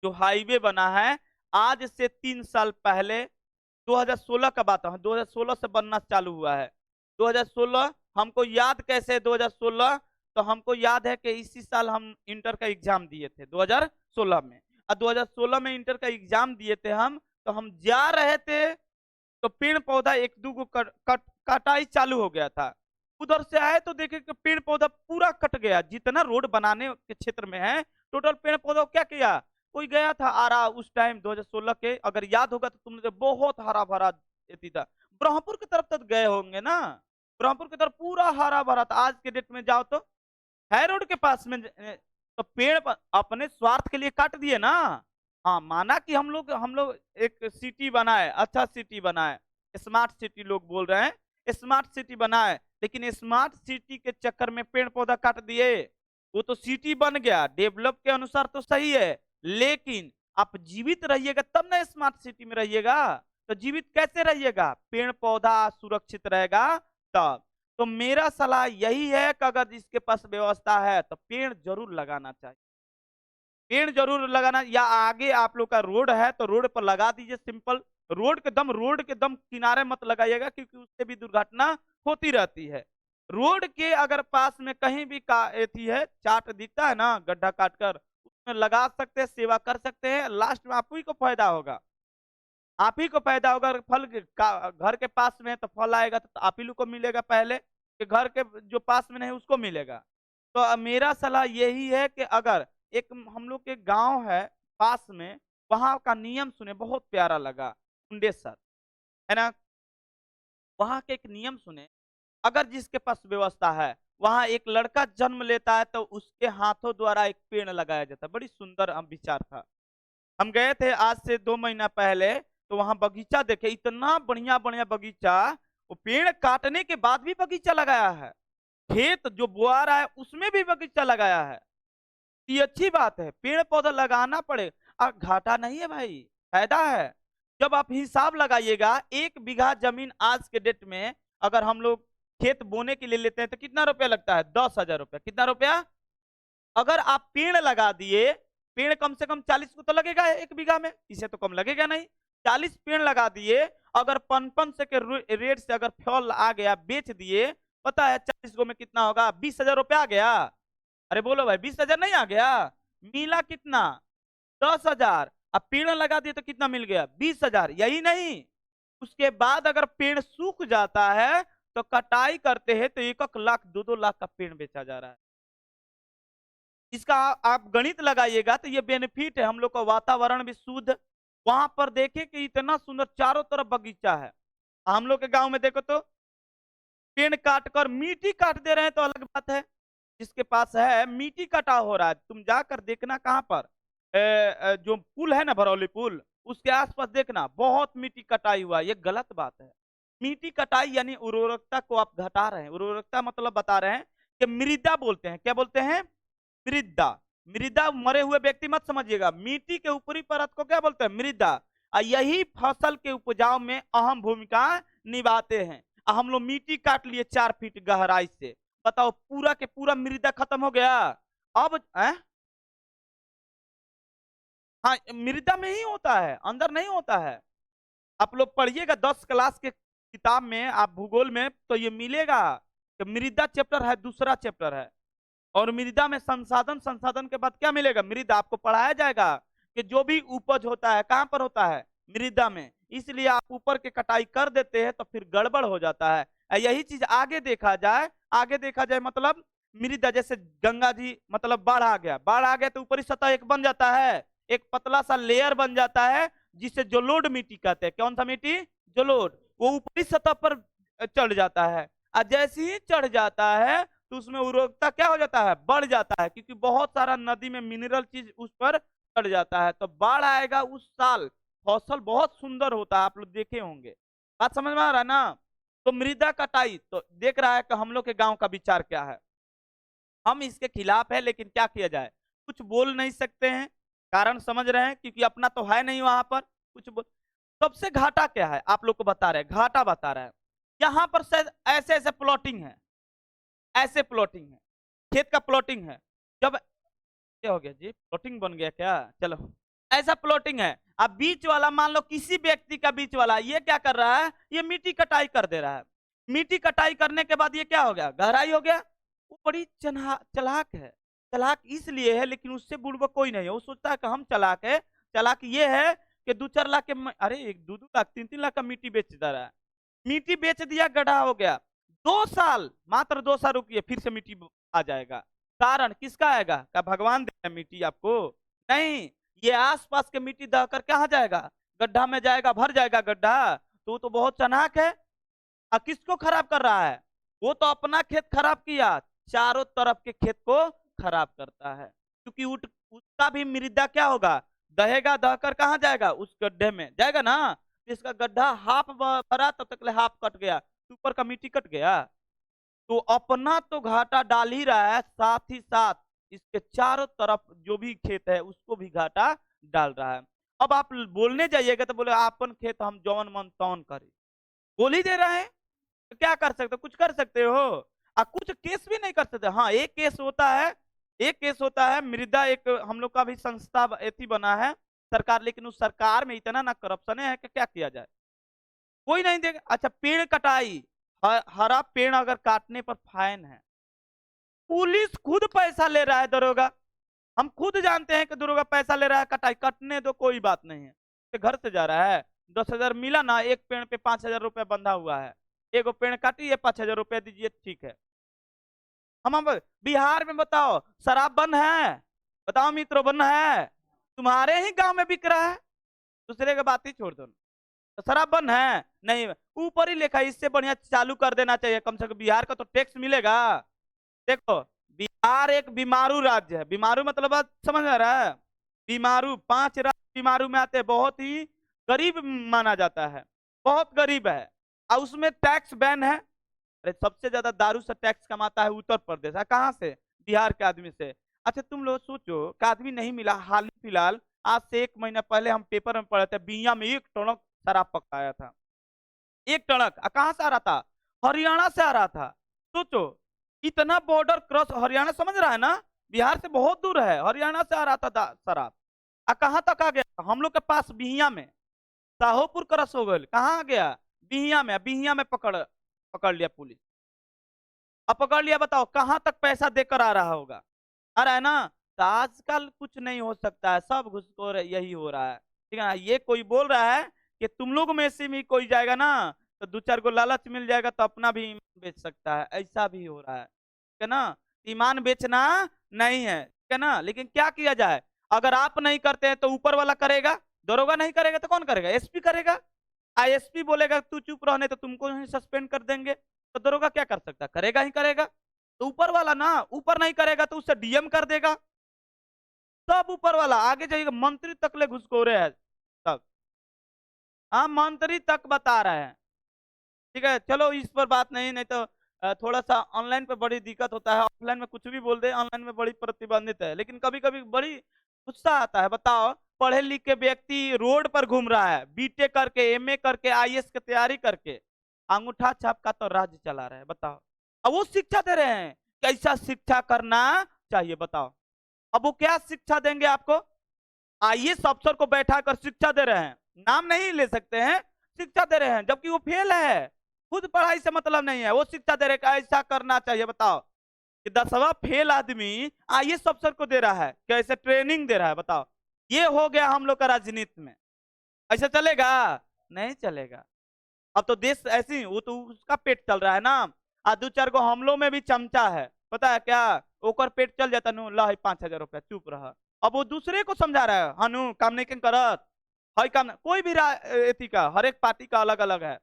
जो हाईवे बना है, आज से 3 साल पहले 2016 का बात है, 2016 से बनना चालू हुआ है। 2016 हमको याद कैसे है? 2016 तो हमको याद है कि इसी साल हम इंटर का एग्जाम दिए थे 2016 में। और 2016 में इंटर का एग्जाम दिए थे हम, तो हम जा रहे थे तो पेड़ पौधा एक दो को कटाई चालू हो गया था। उधर से आए तो देखे कि पेड़ पौधा पूरा कट गया। जितना रोड बनाने के क्षेत्र में है, टोटल पेड़ पौधा क्या किया? कोई गया था आरा उस टाइम 2016 के, अगर याद होगा तो तुमने, बहुत हरा भरा था। ब्रह्मपुर की तरफ तक गए होंगे ना, ब्रह्मपुर की तरफ पूरा हरा भरा था। आज के डेट में जाओ तो है रोड के पास में, तो पेड़ अपने स्वार्थ के लिए काट दिए ना। हाँ, माना कि हम लोग एक सिटी बनाए, अच्छा सिटी बनाए, स्मार्ट सिटी लोग बोल रहे हैं, स्मार्ट सिटी बनाए, लेकिन स्मार्ट सिटी के चक्कर में पेड़ पौधा काट दिए। वो तो सिटी बन गया, डेवलप के अनुसार तो सही है, लेकिन आप जीवित रहिएगा तब ना स्मार्ट सिटी में रहिएगा। तो जीवित कैसे रहिएगा? पेड़ पौधा सुरक्षित रहेगा तब। तो मेरा सलाह यही है कि अगर जिसके पास व्यवस्था है तो पेड़ जरूर लगाना चाहिए, पेड़ जरूर लगाना। या आगे आप लोग का रोड है तो रोड पर लगा दीजिए, सिंपल। रोड के दम किनारे मत लगाइएगा, क्योंकि उससे भी दुर्घटना होती रहती है। रोड के अगर पास में कहीं भी एथी है, चाट दिखता है ना, गड्ढा काटकर उसमें लगा सकते हैं, सेवा कर सकते हैं। लास्ट में आप ही को फायदा होगा, आप ही को फायदा होगा। फल घर के पास में है तो फल आएगा तो आप ही लोग को मिलेगा पहले, कि घर के जो पास में नहीं उसको मिलेगा। तो मेरा सलाह यही है कि अगर एक हम लोग के गांव है पास में, वहां का नियम सुने, बहुत प्यारा लगा, मुंडेसर है ना, वहां के एक नियम सुने। अगर जिसके पास व्यवस्था है, वहां एक लड़का जन्म लेता है तो उसके हाथों द्वारा एक पेड़ लगाया जाता है। बड़ी सुंदर विचार था। हम गए थे आज से 2 महीना पहले, तो वहां बगीचा देखे, इतना बढ़िया बढ़िया बगीचा। वो पेड़ काटने के बाद भी बगीचा लगाया है, खेत जो बोआ रहा है उसमें भी बगीचा लगाया है। ये अच्छी बात है, पेड़ पौधा लगाना पड़े। घाटा नहीं है भाई, फायदा है। जब आप हिसाब लगाइएगा, 1 बीघा जमीन आज के डेट में अगर हम लोग खेत बोने के लिए लेते हैं तो कितना रुपया लगता है? 10,000 रुपया। कितना रुपया? अगर आप पेड़ लगा दिए, पेड़ कम से कम 40 को तो लगेगा 1 बीघा में, इसे तो कम लगेगा नहीं। 40 पेड़ लगा दिए, अगर 55 के रेट से अगर फल आ गया, बेच दिए, पता है 40 गो में कितना होगा? 20,000 रुपया आ गया। अरे बोलो भाई, 20,000 नहीं आ गया? मिला कितना? 10,000। अब पेड़ लगा दिए तो कितना मिल गया? 20,000। यही नहीं, उसके बाद अगर पेड़ सूख जाता है तो कटाई करते हैं तो 1-1 लाख 2-2 लाख का पेड़ बेचा जा रहा है। इसका आप गणित लगाइएगा तो ये बेनिफिट है। हम लोग का वातावरण भी शुद्ध, वहां पर देखे कि इतना सुंदर चारों तरफ बगीचा है। हम लोग के गांव में देखो तो पेड़ काट कर मिट्टी काट दे रहे हैं तो अलग बात है, जिसके पास है मिट्टी कटा हो रहा है। तुम जाकर देखना कहां पर जो पुल है ना, भरौली पुल, उसके आसपास देखना बहुत मिट्टी कटाई हुआ। ये गलत बात है। मिट्टी कटाई यानी उर्वरकता को आप घटा रहे हैं। उर्वरकता मतलब बता रहे हैं कि मृदा बोलते हैं, क्या बोलते हैं? मृदा। मृदा मरे हुए व्यक्ति मत समझिएगा, मिट्टी के ऊपरी परत को क्या बोलते हैं? मृदा। और यही फसल के उपजाऊ में अहम भूमिका निभाते हैं। हम लोग मिट्टी काट लिए 4 फीट गहराई से, बताओ पूरा के पूरा मृदा खत्म हो गया। अब हाँ, मृदा में ही होता है, अंदर नहीं होता है। आप लोग पढ़िएगा 10 क्लास के किताब में, आप भूगोल में, तो ये मिलेगा कि मृदा चैप्टर है, दूसरा चैप्टर है। और मृदा में संसाधन के बाद क्या मिलेगा? मृदा। आपको पढ़ाया जाएगा कि जो भी उपज होता है कहां पर होता है? मृदा में। इसलिए आप ऊपर के कटाई कर देते हैं तो फिर गड़बड़ हो जाता है। यही चीज आगे देखा जाए, मतलब मृदा, जैसे गंगा जी मतलब बाढ़ आ गया तो ऊपरी सतह एक बन जाता है, एक पतला सा लेयर बन जाता है जिसे जलोढ़ मिट्टी कहते हैं। कौन सा मिट्टी? जलोढ़। वो ऊपरी सतह पर चढ़ जाता है, और जैसे ही चढ़ जाता है तो उसमें उर्वरकता क्या हो जाता है? बढ़ जाता है, क्योंकि बहुत सारा नदी में मिनरल चीज उस पर चढ़ जाता है। तो बाढ़ आएगा उस साल, फसल बहुत सुंदर होता है, आप लोग देखे होंगे। बात समझ में आ रहा है ना? तो मृदा कटाई तो देख रहा है कि हम लोग के गांव का विचार क्या है। हम इसके खिलाफ है, लेकिन क्या किया जाए, कुछ बोल नहीं सकते हैं, कारण समझ रहे हैं, क्योंकि अपना तो है नहीं वहां पर कुछ बोल। सबसे घाटा क्या है आप लोग को बता रहे हैं, घाटा बता रहे हैं। यहाँ पर शायद ऐसे ऐसे प्लॉटिंग है, ऐसे प्लॉटिंग है, खेत का प्लॉटिंग है। जब क्या हो गया जी, प्लॉटिंग बन गया क्या? चलो, ऐसा प्लॉटिंग है। अब बीच वाला, मान लो किसी व्यक्ति का बीच वाला, ये क्या कर रहा है? ये मिट्टी कटाई कर दे रहा है। मिट्टी कटाई करने के बाद ये क्या हो गया? गहराई हो गया। वो बड़ी चलाक है। चलाक इसलिए है, लेकिन उससे बुड़बक कोई नहीं है। वो सोचता है कि हम चलाक है। चलाक ये है कि 2-4 लाख के, अरे 2-2 लाख 3-3 लाख का मिट्टी बेच दे रहा है। मिट्टी बेच दिया, गड्ढा हो गया। 2 साल, मात्र 2 साल रुकिए, फिर से मिट्टी आ जाएगा। कारण किसका आएगा? क्या भगवान दे रहे मिट्टी आपको? नहीं, ये आसपास के मिट्टी दहकर कहाँ जाएगा? गड्ढा में जाएगा, भर जाएगा गड्ढा। तो बहुत चालाक है। और किसको खराब कर रहा है? वो तो अपना खेत खराब किया, चारों तरफ के खेत को खराब करता है। क्योंकि उसका भी मृदा क्या होगा? दहेगा, दहकर कहाँ जाएगा? उस गड्ढे में जाएगा ना। इसका गड्ढा हाफ भरा, तब तक हाफ कट गया, ऊपर का मिट्टी कट गया। तो अपना तो घाटा डाल ही रहा है, साथ ही साथ इसके चारों तरफ जो भी खेत है उसको भी घाटा डाल रहा है। अब आप बोलने जाइएगा तो बोले आपन खेत हम जौन मन तौन करे, बोल ही दे रहे हैं। तो क्या कर सकते हो? कुछ कर सकते हो? कुछ केस भी नहीं कर सकते। हाँ, एक केस होता है, एक केस होता है मृदा, एक हम लोग का भी संस्था एथी बना है सरकार, लेकिन उस सरकार में इतना ना करप्शन है कि क्या किया जाए, कोई नहीं देगा। अच्छा, पेड़ कटाई, हरा पेड़ अगर काटने पर फाइन है। पुलिस खुद पैसा ले रहा है, दरोगा। हम खुद जानते हैं कि दरोगा पैसा ले रहा है, कटाई कटने दो, कोई बात नहीं है। तो घर से जा रहा है, 10,000 मिला ना, एक पेड़ पे 5,000 रुपए बंधा हुआ है। एक पेड़ काटिए, 5,000 रुपए दीजिए, ठीक है। हम बिहार में बताओ शराब बंद है? बताओ मित्रों, बंद है? तुम्हारे ही गांव में बिक रहा है, दूसरे की बात ही छोड़ दो। तो शराब बंद है? नहीं, ऊपर ही लिखा है। इससे बढ़िया चालू कर देना चाहिए, कम से कम बिहार का तो टैक्स मिलेगा। देखो, बिहार एक बीमारू राज्य है। बीमारू मतलब बात समझ आ रहा है? बीमारू, 5 राज्य बीमारू में आते हैं, बहुत ही गरीब माना जाता है, बहुत गरीब है। और उसमें टैक्स बैन है। अरे सबसे ज्यादा दारू से टैक्स कमाता है उत्तर प्रदेश। कहाँ से? बिहार के आदमी से। अच्छा, तुम लोग सोचो कि आदमी नहीं मिला। हाल ही फिलहाल, आज से 1 महीना पहले हम पेपर में पढ़े थे, बिया में 1 टनक शराब पकड़ाया था। 1 टनक। कहाँ से आ रहा था? हरियाणा से आ रहा था। सोचो, इतना बॉर्डर क्रॉस, हरियाणा समझ रहा है ना, बिहार से बहुत दूर है, हरियाणा से आ रहा था शराब। कहाँ तक आ गया? हम लोग के पास बिहिया में, साहोपुर क्रॉस हो गए, कहाँ आ गया? बिहिया में। बिहिया में पकड़ पकड़ लिया पुलिस। अब पकड़ लिया, बताओ कहां तक पैसा देकर आ रहा होगा? आ रहा है ना? तो आजकल कुछ नहीं हो सकता है, सब घुसखोर यही हो रहा है। ठीक है ना? ये कोई बोल रहा है कि तुम लोग में से भी कोई जाएगा ना, तो 2-4 को लालच मिल जाएगा तो अपना भी ईमान बेच सकता है, ऐसा भी हो रहा है। ठीक है ना? ईमान बेचना नहीं है, ठीक है ना? लेकिन क्या किया जाए, अगर आप नहीं करते हैं तो ऊपर वाला करेगा। दरोगा नहीं करेगा तो कौन करेगा? एसपी करेगा। आईएसपी बोलेगा तू चुप रहने, तो तुमको ही सस्पेंड कर देंगे। तो दरोगा क्या कर सकता? करेगा ही करेगा। तो ऊपर वाला ना, ऊपर नहीं करेगा तो उससे डीएम कर देगा। सब ऊपर वाला, आगे जाइएगा मंत्री तक ले घुसखोरे है सब। हाँ, मंत्री तक बता रहे हैं। ठीक है, चलो इस पर बात नहीं, नहीं तो थोड़ा सा ऑनलाइन पे बड़ी दिक्कत होता है। ऑफलाइन में कुछ भी बोल दे, ऑनलाइन में बड़ी प्रतिबंधित है। लेकिन कभी कभी बड़ी गुस्सा आता है। बताओ, पढ़े लिखे व्यक्ति रोड पर घूम रहा है, बीटेक करके, एमए करके, आईएएस की तैयारी करके, अंगूठा छाप का तो राज्य चला रहा है। बताओ, अब वो शिक्षा दे रहे हैं, कैसा शिक्षा करना चाहिए बताओ। अब वो क्या शिक्षा देंगे आपको? आईएएस अफसर को बैठा कर शिक्षा दे रहे हैं, नाम नहीं ले सकते हैं, शिक्षा दे रहे हैं, जबकि वो फेल है। खुद पढ़ाई से मतलब नहीं है, वो शिक्षा दे रहे हैं ऐसा करना चाहिए। बताओ, कि 10वां फेल आदमी आईएएस अफसर को दे रहा है, कैसे ट्रेनिंग दे रहा है, बताओ। ये हो गया हम लोग का राजनीति में। ऐसा चलेगा? नहीं चलेगा। अब तो देश ऐसे ही, वो तो उसका पेट चल रहा है ना। आ 2-4 गो हमलों में भी चमचा है, पता है क्या? ओकर पेट चल जाता नु, ला 5,000 रुपया, चुप रहा। अब वो दूसरे को समझा रहा है, हनु काम नहीं क्यों करत, हई काम कोई भी एथी का, हर एक पार्टी का अलग अलग है।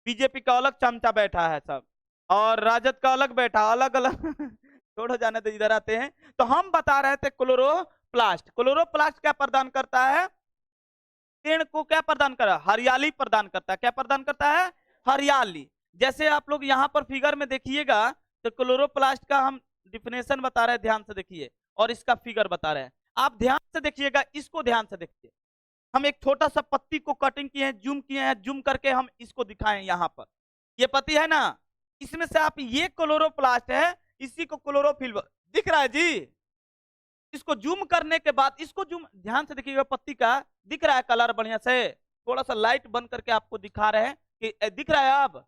बीजेपी का अलग चमचा बैठा है सब, और राजद का अलग बैठा, अलग अलग छोड़ो जाने तो, इधर आते हैं। तो हम बता रहे थे क्लोरोप्लास्ट। क्लोरोप्लास्ट क्या प्रदान करता है? पेड़ को क्या प्रदान कर रहा है? हरियाली प्रदान करता है। क्या प्रदान करता है? हरियाली। जैसे आप लोग यहाँ पर फिगर में देखिएगा, तो क्लोरोप्लास्ट का हम डिफिनेशन बता रहे हैं, ध्यान से देखिए, और इसका फिगर बता रहे हैं। आप ध्यान से देखिएगा, इसको ध्यान से देखिए। हम एक छोटा सा पत्ती को कटिंग किए हैं, जूम किए हैं, जूम करके हम इसको दिखाएं। यहाँ पर ये पत्ती है ना, इसमें से आप ये क्लोरोप्लास्ट है, इसी को क्लोरोफिल दिख रहा है जी। इसको जूम करने के बाद, इसको जूम ध्यान से देखिएगा, पत्ती का दिख रहा है कलर बढ़िया से। थोड़ा सा लाइट बंद करके आपको दिखा रहे हैं कि दिख रहा है। अब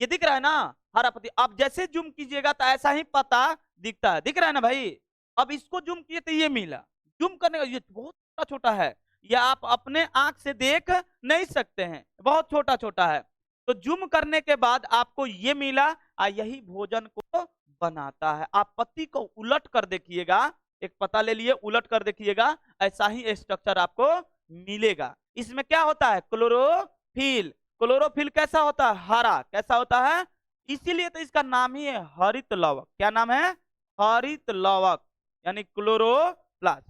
ये दिख रहा है ना, हरा पत्ती। अब जैसे जूम कीजिएगा तो ऐसा ही पत्ता दिखता है, दिख रहा है ना भाई। अब इसको जूम किए तो ये मिला। जूम करने का ये बहुत छोटा छोटा है, ये आप अपने आंख से देख नहीं सकते हैं, बहुत छोटा छोटा है। तो जूम करने के बाद आपको ये मिला, यही भोजन को बनाता है। आप पत्ती को उलट कर देखिएगा, एक पत्ता ले लिए, उलट कर देखिएगा, ऐसा ही स्ट्रक्चर आपको मिलेगा। इसमें क्या होता है? क्लोरोफिल। क्लोरोफिल कैसा होता है? हरा। कैसा होता है? इसीलिए तो इसका नाम ही है हरित लवक। क्या नाम है? हरित लवक, यानी क्लोरोप्लास्ट।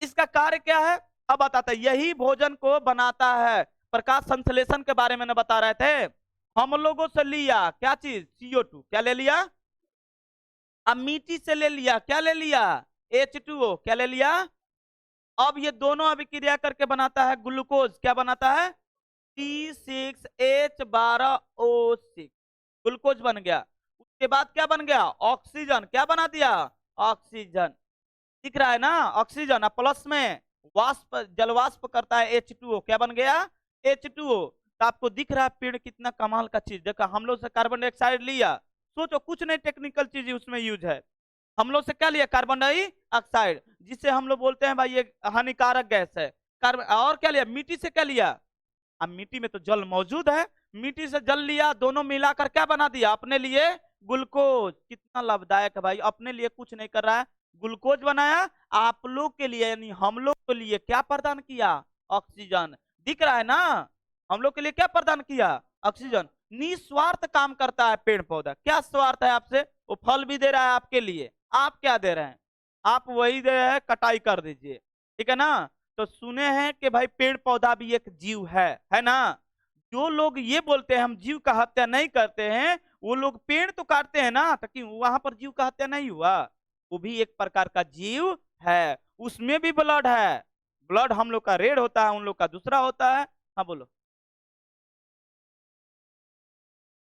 इसका कार्य क्या है अब बताता है। यही भोजन को बनाता है। प्रकाश संश्लेषण के बारे में न बता रहे थे हम लोगों से। लिया क्या चीज? CO2। क्या ले लिया? अब मिट्टी से ले लिया, क्या ले लिया? H2O। क्या ले लिया? अब ये दोनों अभिक्रिया करके बनाता है ग्लूकोज। क्या बनाता है? C6H12O6, ग्लूकोज बन गया। उसके बाद क्या बन गया? ऑक्सीजन। क्या बना दिया? ऑक्सीजन। दिख रहा है ना, ऑक्सीजन। प्लस में वाष्प, जलवाष्प करता है H2O। क्या बन गया? H2O। तो आपको दिख रहा है पेड़ कितना कमाल का चीज। देखा, हम लोग से कार्बन डाइऑक्साइड लिया, सोचो कुछ नहीं टेक्निकल चीज उसमें यूज है। हम लोग से क्या लिया? कार्बन डाइऑक्साइड, जिसे हम लोग बोलते हैं भाई ये हानिकारक गैस है। कार्बन, और क्या लिया? मिट्टी से क्या लिया? अब मिट्टी में तो जल मौजूद है, मिट्टी से जल लिया, दोनों मिलाकर क्या बना दिया? अपने लिए ग्लूकोज। कितना लाभदायक है भाई, अपने लिए कुछ नहीं कर रहा है, ग्लूकोज बनाया। आप लोग के लिए, यानी हम लोग के लिए क्या प्रदान किया? ऑक्सीजन। दिख रहा है ना, हम लोग के लिए क्या प्रदान किया? ऑक्सीजन। निस्वार्थ काम करता है पेड़ पौधा। क्या स्वार्थ है आपसे? वो फल भी दे रहा है आपके लिए। आप क्या दे रहे हैं? आप वही दे रहे हैं, कटाई कर दीजिए, ठीक है ना। तो सुने हैं कि भाई पेड़ पौधा भी एक जीव है ना। जो लोग ये बोलते हैं हम जीव का हत्या नहीं करते हैं, वो लोग पेड़ तो काटते हैं ना, ताकि वहां पर जीव का हत्या नहीं हुआ। वो भी एक प्रकार का जीव है, उसमें भी ब्लड है। ब्लड हम लोग का रेड होता है, उन लोग का दूसरा होता है। हाँ बोलो।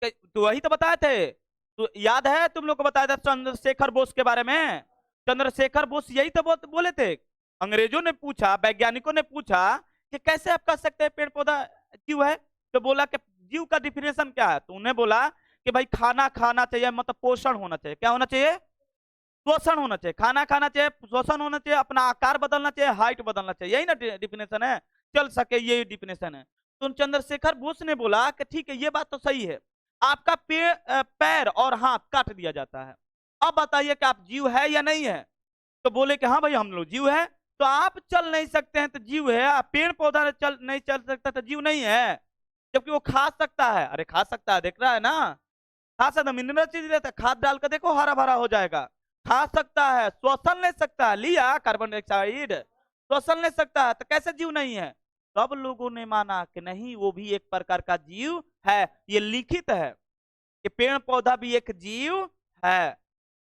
तो वही तो बताए थे, तो याद है तुम लोग को बताया था चंद्रशेखर बोस के बारे में। चंद्रशेखर बोस यही तो बोले थे। अंग्रेजों ने पूछा, वैज्ञानिकों ने पूछा कि कैसे आप कह सकते हैं पेड़ पौधा जीव है। तो बोला कि जीव का डिफिनेशन क्या है? तो उन्हें बोला कि भाई खाना खाना चाहिए, मतलब पोषण होना चाहिए। क्या होना चाहिए? पोषण होना चाहिए। खाना खाना चाहिए, पोषण होना चाहिए, अपना आकार बदलना चाहिए, हाइट बदलना चाहिए। यही ना डिफिनेशन है, चल सके यही डिफिनेशन है। तो चंद्रशेखर बोस ने बोला कि ठीक है, ये बात तो सही है, आपका पैर और हाथ काट दिया जाता है, अब बताइए कि आप जीव है या नहीं है। तो बोले कि हाँ भाई हम लोग जीव है। तो आप चल नहीं सकते हैं तो जीव है, आप पेड़ पौधा चल नहीं चल सकता तो जीव नहीं है, जबकि वो खा सकता है। अरे खा सकता है, देख रहा है ना, खा सकता, मिनरल चीज रहता है, खाद डाल कर देखो हरा भरा हो जाएगा। खा सकता है, श्वसन ले सकता है, लिया कार्बन डाइऑक्साइड, श्वसन ले सकता है, तो कैसे जीव नहीं है? सब लोगों ने माना कि नहीं, वो भी एक प्रकार का जीव है, ये लिखित है कि पेड़ पौधा भी एक जीव है।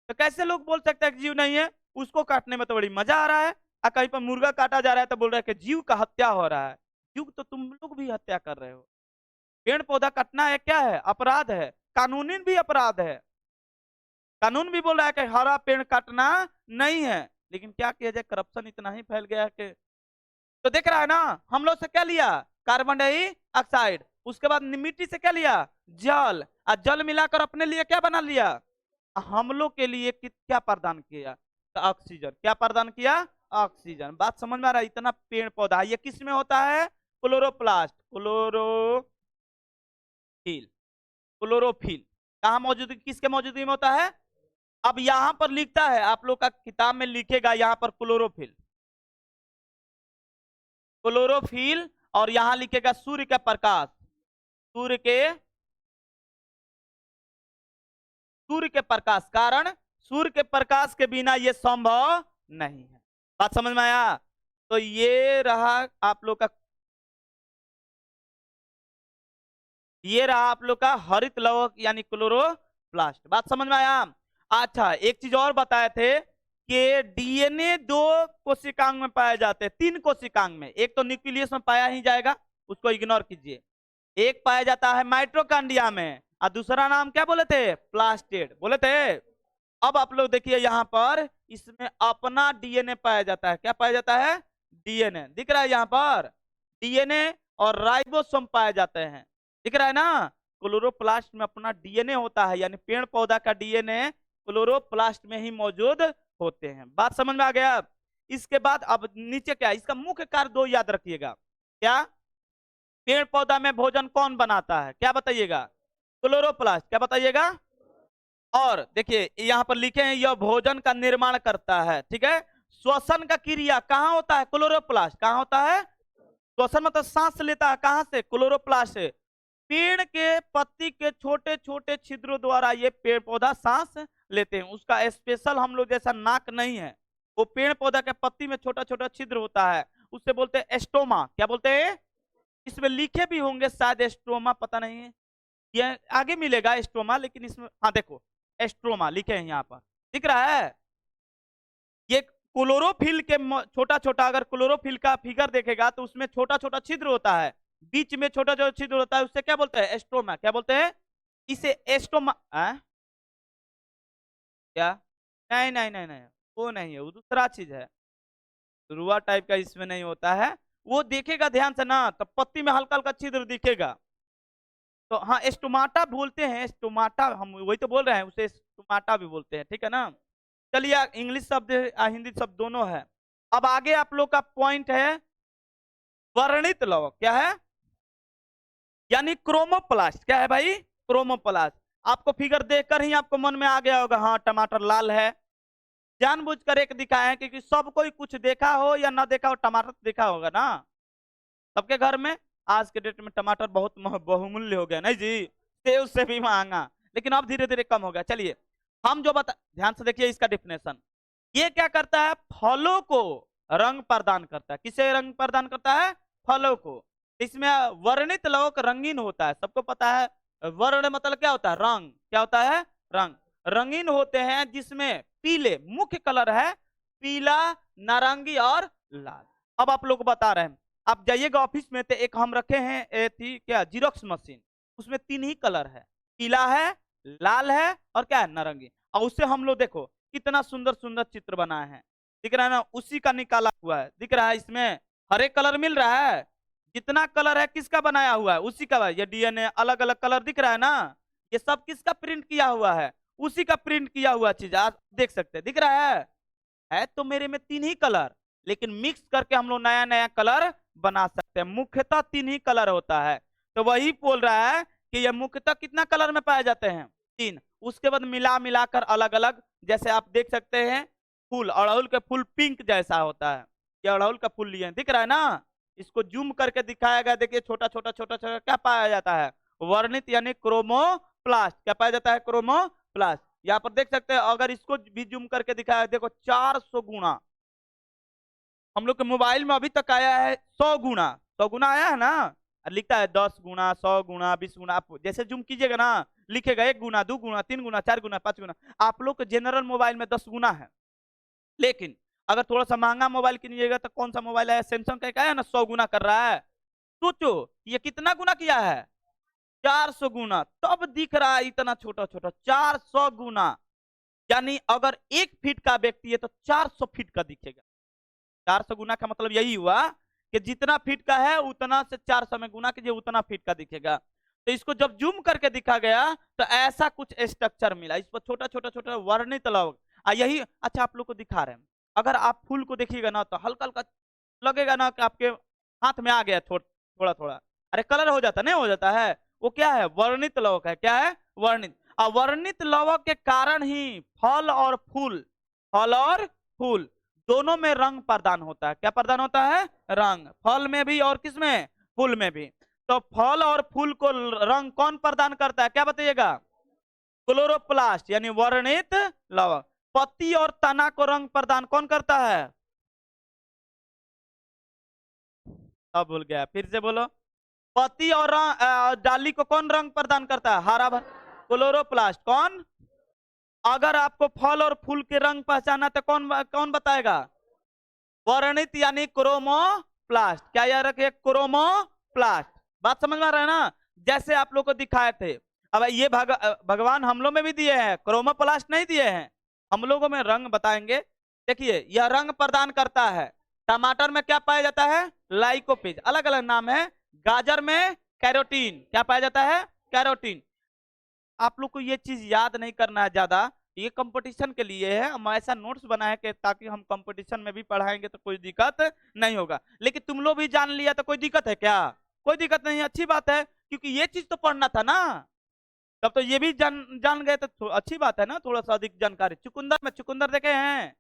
तो कैसे लोग बोल सकते हैं कि जीव नहीं है? उसको काटने में तो बड़ी मजा आ रहा है, और कहीं पर मुर्गा काटा जा रहा है तो बोल रहे हैं कि जीव का हत्या हो रहा है। जीव तो तुम लोग भी हत्या कर रहे हो। पेड़ पौधा काटना है क्या है? अपराध है, कानूनी भी अपराध है। कानून भी बोल रहा है कि हरा पेड़ काटना नहीं है, लेकिन क्या किया जाए, करप्शन इतना ही फैल गया है कि। तो देख रहा है ना, हम लोग से क्या लिया? Carbon dioxide. उसके बाद मिट्टी से क्या लिया? जल। और जल मिलाकर अपने लिए क्या बना लिया? हम लोग के लिए क्या प्रदान किया? तो ऑक्सीजन। क्या प्रदान किया? ऑक्सीजन। बात समझ में आ रहा है? इतना पेड़ पौधा, ये किस में होता है? Chloroplast, chlorophyll. क्लोरोफिल कहाँ मौजूद, किसके मौजूदगी में होता है? अब यहां पर लिखता है, आप लोग का किताब में लिखेगा यहां पर क्लोरोफिल, क्लोरोफिल, और यहां लिखेगा सूर्य का प्रकाश। सूर्य के प्रकाश, कारण सूर्य के प्रकाश के बिना यह संभव नहीं है। बात समझ में आया? तो ये रहा आप लोग का, ये रहा आप लोग का हरित लवक यानी क्लोरोप्लास्ट। बात समझ में आया? अच्छा, एक चीज और बताए थे कि डीएनए 2 कोशिकांग में पाए जाते हैं, 3 कोशिकांग में। एक तो न्यूक्लियस में पाया ही जाएगा, उसको इग्नोर कीजिए। एक पाया जाता है माइट्रोकांडिया में, और दूसरा नाम क्या बोले थे? प्लास्टिड बोले थे। अब आप लोग देखिए यहाँ पर, इसमें अपना डीएनए पाया जाता है। क्या पाया जाता है? डीएनए दिख रहा है यहाँ पर, डीएनए और राइबोसोम पाए जाते हैं, दिख रहा है ना? क्लोरोप्लास्ट में अपना डीएनए होता है, यानी पेड़ पौधा का डीएनए क्लोरोप्लास्ट में ही मौजूद होते हैं। बात समझ में आ गया? इसके बाद अब नीचे क्या, इसका मुख्य कार्य 2 याद रखिएगा। क्या? पेड़ पौधा में भोजन कौन बनाता है? क्या बताइएगा? क्लोरोप्लास्ट। क्या बताइएगा? और देखिए यहाँ पर लिखे हैं, यह भोजन का निर्माण करता है, ठीक है। श्वसन का क्रिया कहाँ होता है? क्लोरोप्लास्ट। कहाँ होता है? श्वसन मतलब सांस लेता है, कहां से? क्लोरोप्लास्ट से। पेड़ के पत्ती के छोटे छोटे छिद्रों द्वारा ये पेड़ पौधा सांस लेते हैं। उसका स्पेशल हम लोग जैसा नाक नहीं है, वो पेड़ पौधा के पत्ती में छोटा छोटा छिद्र होता है, उससे बोलते हैं एस्टोमा। क्या बोलते हैं? इसमें लिखे भी होंगे शायद एस्ट्रोमा, पता नहीं है, ये आगे मिलेगा एस्ट्रोमा, लेकिन इसमें हाँ देखो एस्ट्रोमा लिखे हैं यहाँ पर, दिख रहा है? ये क्लोरोफिल के छोटा छोटा, अगर क्लोरोफिल का फिगर देखेगा तो उसमें छोटा छोटा छिद्र होता है, बीच में छोटा छोटा छिद्र होता है, उससे क्या बोलते हैं? एस्ट्रोमा। क्या बोलते हैं? इसे एस्ट्रोमा। क्या? नहीं नहीं नहीं नहीं, वो नहीं है, वो दूसरा चीज है, रुआ टाइप का इसमें नहीं होता है। वो देखेगा ध्यान से ना, तो पत्ती में हल्का हल्का छिद्र दिखेगा, तो हाँ एस्टोमाटा बोलते हैं, एस्टोमाटा, हम वही तो बोल रहे हैं, उसे एस्टोमाटा भी बोलते हैं, ठीक है ना। चलिए, इंग्लिश शब्द हिंदी शब्द दोनों है। अब आगे आप लोग का पॉइंट है वर्णित लवक। क्या है? यानी क्रोमोप्लास्ट। क्या है भाई? क्रोमोप्लास्ट। आपको फिगर देखकर ही आपको मन में आ गया होगा, हाँ टमाटर लाल है। जानबूझकर एक दिखाए हैं क्योंकि सब कोई कुछ देखा हो या ना देखा हो, टमाटर देखा होगा ना सबके घर में। आज के डेट में टमाटर बहुत बहुमूल्य हो गया, नहीं जी? सेव से भी महंगा, लेकिन अब धीरे धीरे कम हो गया। चलिए, हम जो बता, ध्यान से देखिए इसका डिफिनेशन। ये क्या करता है? फलों को रंग प्रदान करता है। किसे रंग प्रदान करता है? फलों को। इसमें वर्णित लवक रंगीन होता है, सबको पता है। वर्ण मतलब क्या होता है? रंग। क्या होता है? रंग। रंगीन होते हैं, जिसमें पीले मुख्य कलर है, पीला, नारंगी और लाल। अब आप लोग बता रहे हैं, आप जाइएगा ऑफिस में, तो एक हम रखे हैं थी क्या, जीरोक्स मशीन, उसमें 3 ही कलर है, पीला है, लाल है और क्या है? नारंगी। और उससे हम लोग देखो कितना सुंदर सुंदर चित्र बनाए हैं, दिख रहा है ना? उसी का निकाला हुआ है, दिख रहा है? इसमें हर एक कलर मिल रहा है, जितना कलर है किसका बनाया हुआ है? उसी का। ये डीएनए अलग अलग कलर दिख रहा है ना, ये सब किसका प्रिंट किया हुआ है? उसी का प्रिंट किया हुआ चीज आप देख सकते हैं, दिख रहा है तो मेरे में 3 ही कलर, लेकिन मिक्स करके हम लोग नया नया कलर बना सकते हैं। मुख्यतः 3 ही कलर होता है, तो वही बोल रहा है कि ये मुख्यतः कितना कलर में पाए जाते हैं? 3। उसके बाद मिला मिलाकर अलग अलग, जैसे आप देख सकते हैं फूल, अड़हुल के फूल पिंक जैसा होता है, ये अड़हुल का फूल लिए दिख रहा है ना? इसको जूम करके दिखाया गया, देखिए छोटा छोटा छोटा छोटा क्या पाया जाता है? वर्णित यानी क्रोमोप्लास्ट। क्या पाया जाता है? क्रोमोप्लास्ट। यहाँ पर देख सकते हैं, अगर इसको भी जूम करके दिखाया, देखो 400 गुना। हम लोग के मोबाइल में अभी तक आया है 100 गुना, 100 गुना आया है ना, और लिखता है 10 गुना, 100 गुना, 20 गुना। आप जैसे जूम कीजिएगा ना, लिखेगा 1 गुना, 2 गुना, 3 गुना, 4 गुना, 5 गुना। आप लोग के जनरल मोबाइल में 10 गुना है, लेकिन अगर थोड़ा सा महंगा मोबाइल कीजिएगा, तो कौन सा मोबाइल है? सैमसंग का एक आया ना, 100 गुना कर रहा है। सोचो ये कितना गुना किया है? 400 गुना। तब दिख रहा है इतना छोटा छोटा, 400 गुना। यानी अगर 1 फीट का व्यक्ति है तो 400 फीट का दिखेगा। 400 गुना का मतलब यही हुआ कि जितना फीट का है उतना से 400 में गुना कीजिए, उतना फीट का दिखेगा। तो इसको जब जूम करके दिखा गया तो ऐसा कुछ स्ट्रक्चर मिला, इस पर छोटा छोटा छोटा वर्णित लवक। यही अच्छा आप लोग को दिखा रहे हैं। अगर आप फूल को देखिएगा ना तो हल्का हल्का लगेगा ना कि आपके हाथ में आ गया थोड़ा थोड़ा, अरे कलर हो जाता नहीं हो जाता है, वो क्या है, वर्णित लवक है। क्या है, वर्णित। अवर्णित लवक के कारण ही फल और फूल दोनों में रंग प्रदान होता है। क्या प्रदान होता है, रंग, फल में भी और किसमें, फूल में भी। तो फल और फूल को रंग कौन प्रदान करता है, क्या बताइएगा, क्लोरोप्लास्ट यानी वर्णित लवक। पत्ती और तना को रंग प्रदान कौन करता है, अब भूल गया, फिर से बोलो। पत्ती और डाली को कौन रंग प्रदान करता है, हरा भरा, क्लोरोप्लास्ट। कौन, अगर आपको फल और फूल के रंग पहचाना तो कौन कौन बताएगा, वर्णित यानी क्रोमोप्लास्ट। क्या याद रखिए, क्रोमोप्लास्ट। बात समझ में आ रहा है ना, जैसे आप लोग को दिखाए थे। अब ये भगवान हम लोग में भी दिए हैं, क्रोमोप्लास्ट नहीं दिए हैं, हम लोगों में रंग बताएंगे। देखिए यह रंग प्रदान करता है। टमाटर में क्या पाया जाता है, लाइकोपेज, अलग अलग नाम है। गाजर में कैरोटीन, क्या पाया जाता है, कैरोटीन। आप लोग को ये चीज याद नहीं करना है ज्यादा, ये कंपटीशन के लिए है, हम ऐसा नोट्स बनाए कि ताकि हम कंपटीशन में भी पढ़ाएंगे तो कोई दिक्कत नहीं होगा। लेकिन तुम लोग भी जान लिया तो कोई दिक्कत है क्या, कोई दिक्कत नहीं, अच्छी बात है, क्योंकि ये चीज तो पढ़ना था ना, तब तो ये भी जान गए तो अच्छी बात है ना, थोड़ा सा अधिक जानकारी। चुकंदर में, चुकंदर देखे हैं,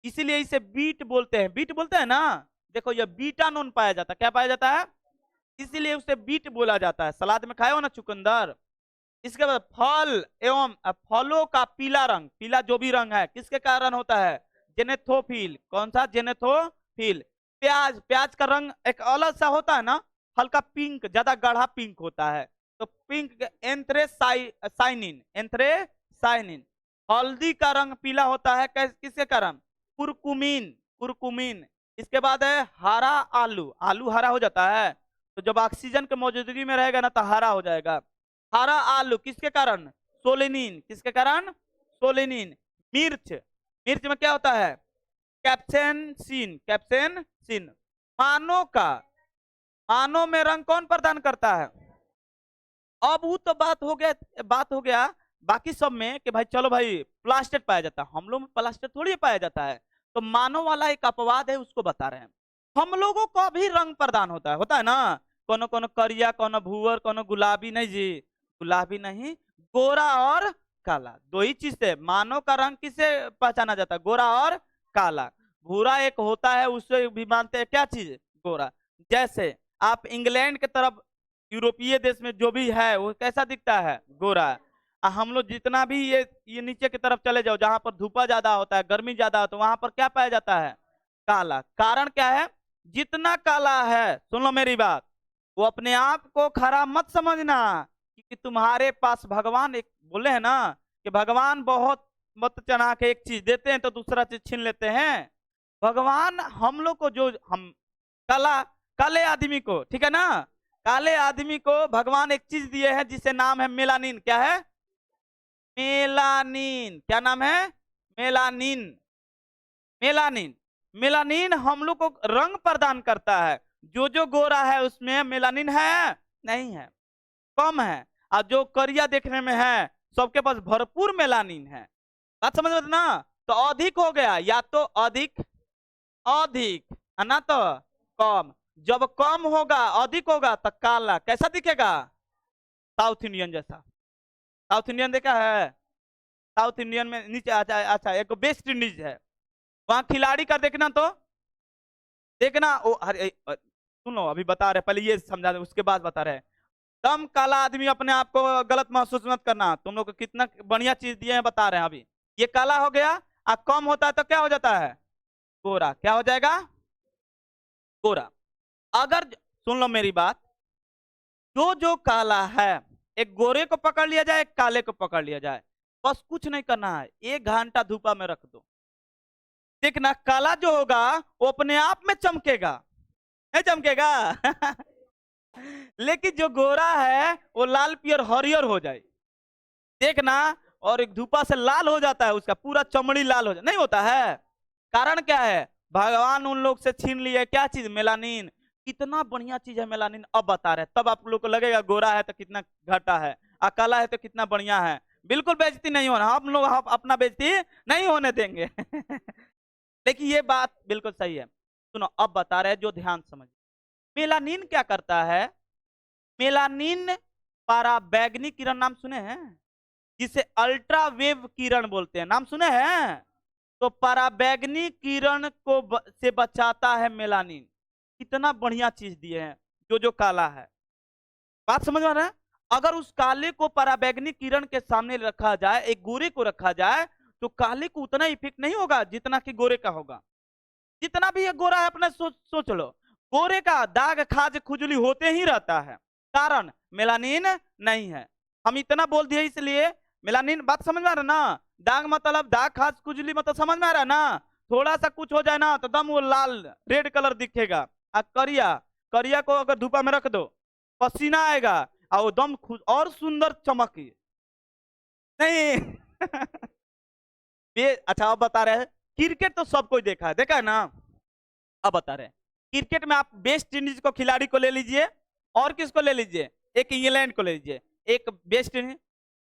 इसीलिए इसे बीट बोलते हैं, बीट बोलते हैं ना। देखो ये बीटानोन पाया जाता है, क्या पाया जाता है, इसीलिए उसे बीट बोला जाता है। सलाद में खाए हो ना चुकंदर। इसके बाद फल एवं फलों का पीला रंग, पीला जो भी रंग है किसके कारण होता है, जेनेथोफिल। कौन सा, जेनेथोफिल। प्याज, प्याज का रंग एक अलग सा होता है ना, हल्का पिंक, ज्यादा गाढ़ा पिंक होता है, तो पिंक एंथ्रेसाइनिन, एंथ्रेसाइनिन। हल्दी का रंग पीला होता है किसके कारण, कुरकुमिन, कुरकुमिन। इसके बाद है हरा आलू, आलू हरा हो जाता है, तो जब ऑक्सीजन के मौजूदगी में रहेगा ना तो हरा हो जाएगा। हरा आलू किसके कारण, सोलेनिन, किसके कारण, सोलेनिन। मिर्च, मिर्च में क्या होता है, कैप्सेनसिन, कैप्सेनसिन। मानो का, मानो में रंग कौन प्रदान करता है, अब वो तो बात हो गया बाकी सब में कि भाई चलो भाई प्लास्टेड पाया जाता है, हम लोग में प्लास्टेड थोड़ी पाया जाता है, तो मानो वाला एक अपवाद है, उसको बता रहे हैं। हम लोगों का भी रंग प्रदान होता है ना, कोनो कोनो करिया, कोनो भूअर, कोनो गुलाबी, नहीं जी, गुलाबी नहीं, गोरा और काला, दो ही चीज से मानव का रंग किसे पहचाना जाता है, गोरा और काला। भूरा एक होता है, उससे भी मानते हैं क्या चीज, गोरा। जैसे आप इंग्लैंड के तरफ, यूरोपीय देश में जो भी है वो कैसा दिखता है, गोरा। हम लोग जितना भी ये नीचे की तरफ चले जाओ, जहां पर धूपा ज्यादा होता है, गर्मी ज्यादा होता है, वहां पर क्या पाया जाता है, काला। कारण क्या है, जितना काला है, सुन लो मेरी बात, वो अपने आप को खराब मत समझना, क्योंकि तुम्हारे पास भगवान एक बोले हैं ना कि भगवान बहुत मत चना के एक चीज देते हैं तो दूसरा चीज छीन लेते हैं। भगवान हम लोग को जो हम काले आदमी को, ठीक है ना, काले आदमी को भगवान एक चीज दिए है जिससे नाम है मेलानिन। क्या है, मेलानिन। क्या नाम है, मेलानिन। मेलानिन, मेलानिन हम लोग को रंग प्रदान करता है। जो गोरा है उसमें मेलानिन है नहीं है, कम है, और जो करिया देखने में है सबके पास भरपूर मेलानिन है। बात समझ में ना, तो अधिक हो गया, या तो अधिक, अधिक है ना, तो कम। जब कम होगा, अधिक होगा तो काला, कैसा दिखेगा, साउथ इंडियन जैसा। साउथ इंडियन देखा है, साउथ इंडियन में नीचे अच्छा अच्छा एक वेस्ट इंडीज है, वहां खिलाड़ी का देखना, तो देखना ओ, अरे सुनो अभी बता रहे, पहले ये समझा दे उसके बाद बता रहे। दम काला आदमी, अपने आप को गलत महसूस मत करना, तुम लोग को कितना बढ़िया चीज दिए हैं बता रहे हैं। अभी ये काला हो गया, अब कम होता है तो क्या हो जाता है, गोरा। क्या हो जाएगा, गोरा। अगर सुन लो मेरी बात, जो काला है, एक गोरे को पकड़ लिया जाए, एक काले को पकड़ लिया जाए, बस कुछ नहीं करना है, 1 घंटा धूपा में रख दो, देखना काला जो होगा वो अपने आप में चमकेगा, नहीं चमकेगा लेकिन जो गोरा है वो लाल पियर हरियर हो जाए, देखना, और एक धूपा से लाल हो जाता है, उसका पूरा चमड़ी लाल हो जाए, नहीं होता है। कारण क्या है, भगवान उन लोग से छीन लिए क्या चीज, मेलानिन। कितना बढ़िया चीज है मेलानिन, अब बता रहे, तब आप लोग को लगेगा गोरा है तो कितना घाटा है, और काला है तो कितना बढ़िया है। बिल्कुल बेइज्जती नहीं होना, हम लोग अपना बेइज्जती नहीं होने देंगे। लेकिन ये बात बिल्कुल सही है। सुनो, अब बता रहे जो ध्यान समझ, मेलानिन क्या करता है? मेलानिन पराबैंगनी किरण, नाम सुने हैं, जिसे अल्ट्रावेव किरण बोलते हैं, नाम सुने हैं? तो पराबैंगनी किरण को से बचाता है मेलानिन। कितना बढ़िया चीज दिए हैं, जो जो काला है। बात समझ में आ रहा है? अगर उस काले को पराबैंगनी किरण के सामने रखा जाए, एक गोरे को रखा जाए, तो काले को उतना इफेक्ट नहीं होगा जितना कि गोरे का होगा। जितना भी ये गोरा है, अपने सोच लो, गोरे का दाग खाज खुजली होते ही रहता है, कारण मेलानिन नहीं है। हम इतना बोल दिए इसलिए मेलानिन, बात समझ में आ रहा ना? दाग मतलब दाग खाज खुजली मतलब समझ में आ रहा ना? थोड़ा सा कुछ हो जाए ना तो दम वो लाल रेड कलर दिखेगा। करिया, करिया को अगर धूपा में रख दो, पसीना आएगा और वो दम और सुंदर चमकी नहीं। अच्छा अब बता रहे हैं, क्रिकेट तो सब कोई देखा है ना? अब बता रहे हैं, क्रिकेट में आप वेस्ट इंडीज को खिलाड़ी को ले लीजिए, और किसको ले लीजिए, एक इंग्लैंड को ले लीजिए, एक वेस्ट इंडीज।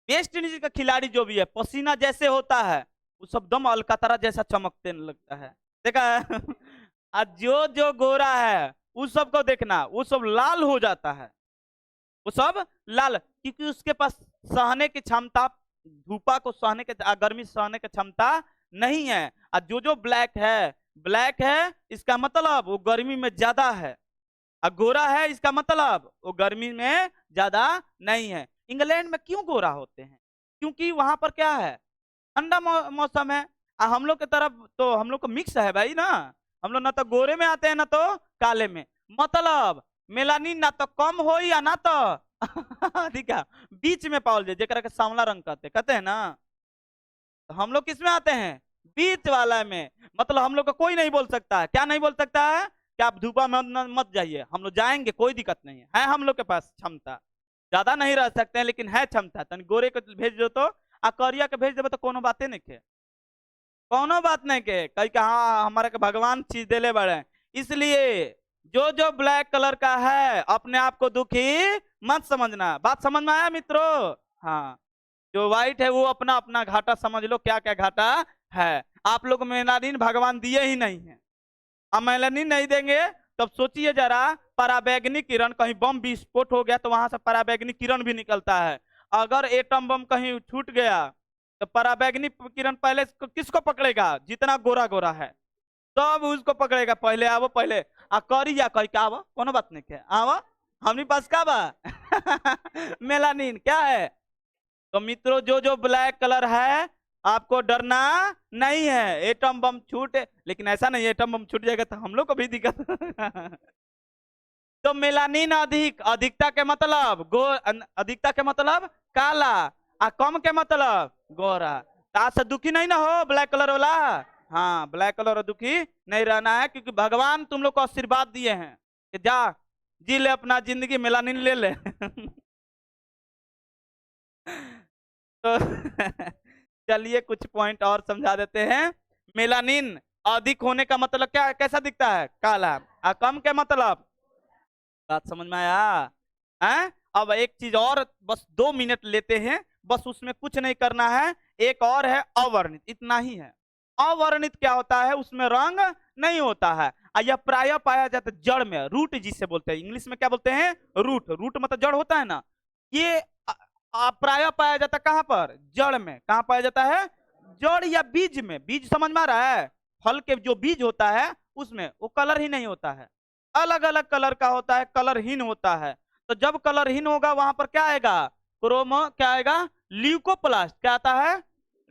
वेस्ट इंडीज का खिलाड़ी जो भी है, पसीना जैसे होता है वो सब दम अलकतरा जैसा चमकते लगता है, देखा है? और जो जो गोरा है उस सब को देखना, वो सब लाल हो जाता है, वो सब लाल, क्योंकि उसके पास सहने की क्षमता, धूपा को सहने के, गर्मी सहने की क्षमता नहीं है। और जो जो ब्लैक है, ब्लैक है इसका मतलब वो गर्मी में ज्यादा है, और गोरा है इसका मतलब वो गर्मी में ज्यादा नहीं है। इंग्लैंड में क्यों गोरा होते हैं? क्योंकि वहां पर क्या है, ठंडा मौसम है। हम लोग की तरफ तो हम लोग को मिक्स है भाई ना, हम लोग ना तो गोरे में आते हैं ना तो काले में, मतलब मेलानिन ना तो कम हो या ना तो ठीक है, बीच में पाओल जाए, जेकरा के सांवला रंग कहते हैं ना। तो हम लोग किस में आते हैं, बीच वाला में। मतलब हम लोग को कोई नहीं बोल सकता है, क्या नहीं बोल सकता है कि आप धूपा में मत जाइए, हम लोग जाएंगे, कोई दिक्कत नहीं है हम लोग के पास क्षमता। ज्यादा नहीं रह सकते हैं लेकिन है क्षमता, तन गोरे को भेज दो तो, आ करिया के भेज देवे तो कोनो बातें नहीं के, कोनो बात नहीं के, कहीं का हाँ हमारे के भगवान चीज देले बड़े। इसलिए जो जो ब्लैक कलर का है अपने आप को दुखी मत समझना। बात समझ में आया मित्रों? हाँ, जो व्हाइट है वो अपना अपना घाटा समझ लो, क्या क्या घाटा है। आप लोग मेलानिन भगवान दिए ही नहीं है, अब मेलानिन नहीं देंगे तब सोचिए जरा, पराबैंगनी किरण, कहीं बम विस्फोट हो गया तो वहां से पराबैंगनी किरण भी निकलता है। अगर एटम बम कहीं छूट गया तो पराबैंगनी किरण पहले किसको पकड़ेगा, जितना गोरा गोरा है सब उसको पकड़ेगा। पहले आवो, पहले करिया कह के आवो, कोनो बात नहीं के आवो, हमनी पास का बा मेलानिन क्या है। तो मित्रों जो जो ब्लैक कलर है आपको डरना नहीं है, एटम बम छूटे, लेकिन ऐसा नहीं एटम बम छूट जाएगा तो हम लोग को भी दिक्कत। तो मेलानिन अधिक, अधिकता के मतलब अधिकता के मतलब काला, आ कम के मतलब गोरा। आज से दुखी नहीं ना हो ब्लैक कलर वाला, हाँ ब्लैक कलर दुखी नहीं रहना है, क्योंकि भगवान तुम लोग को आशीर्वाद दिए हैं कि जा जी ले अपना जिंदगी, मेलानिन ले ले। तो चलिए कुछ पॉइंट और समझा देते हैं। मेलानिन अधिक होने का मतलब क्या, कैसा दिखता है, काला, और कम के मतलब, बात समझ में आया है? अब एक चीज और, बस 2 मिनट लेते हैं, बस उसमें कुछ नहीं करना है। एक और है अवर्णित, इतना ही है। अवर्णित क्या होता है, उसमें रंग नहीं होता है, यह प्राय पाया जाता है जड़ में, रूट जिसे बोलते हैं, इंग्लिश में क्या बोलते हैं, रूट। रूट मतलब जड़ होता है ना, ये प्राय पाया जाता है कहां पर, जड़ में। कहां पाया जाता है, जड़ या बीज में। बीज समझ में आ रहा है, फल के जो बीज होता है उसमें वो कलर ही नहीं होता है, अलग अलग कलर का होता है, कलरहीन होता है। तो जब कलरहीन होगा वहां पर क्या आएगा, क्रोमो, क्या आएगा, ल्यूकोप्लास्ट, क्या आता है,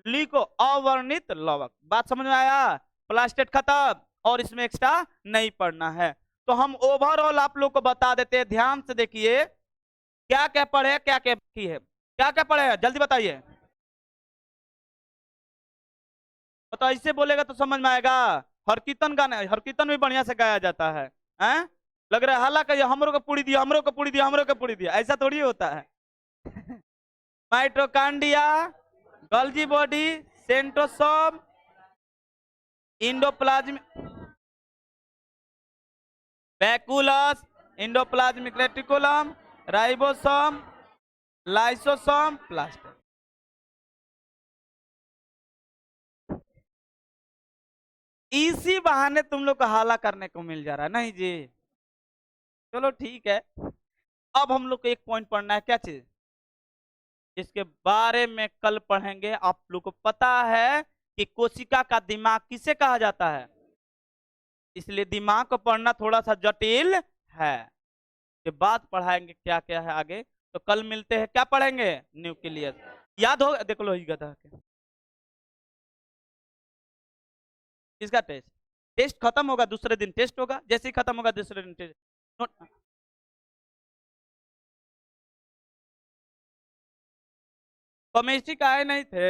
ल्यूको, अवर्णित लवक। बात समझ में आया? प्लास्टेट खत्म, और इसमें एक्स्ट्रा नहीं पढ़ना है। तो हम ओवरऑल आप लोग को बता देते हैं, ध्यान से देखिए क्या क्या पढ़े, क्या क्या की है, क्या क्या पढ़े हैं, जल्दी बताइए। तो ऐसे बोलेगा तो समझ में आएगा। हर कीर्तन गाना, हर कीर्तन भी बढ़िया से गाया जाता है, हैं? लग रहा है हालांकि हमरो को पूरी दिया, हमरो को पूरी दिया, हमरो को पूरी दिया, ऐसा थोड़ी होता है। Mitochondria, Golgi body, centrosome, endoplasm, vacuoles, endoplasmic reticulum, ribosome, lysosome, plastid. इसी बहाने तुम लोग को हाला करने को मिल जा रहा है, नहीं जी? चलो ठीक है। अब हम लोग को एक पॉइंट पढ़ना है, क्या चीज, जिसके बारे में कल पढ़ेंगे। आप लोग को पता है कि कोशिका का दिमाग किसे कहा जाता है, इसलिए दिमाग को पढ़ना थोड़ा सा जटिल है। ये बात पढ़ाएंगे क्या क्या है आगे। तो कल मिलते हैं, क्या पढ़ेंगे, न्यूक्लियस। याद हो, देख लो ही गधा के इसका टेस्ट। टेस्ट खत्म होगा दूसरे दिन टेस्ट होगा, जैसे ही खत्म होगा दूसरे दिन टेस्ट। केमिस्ट्री का आए नहीं थे।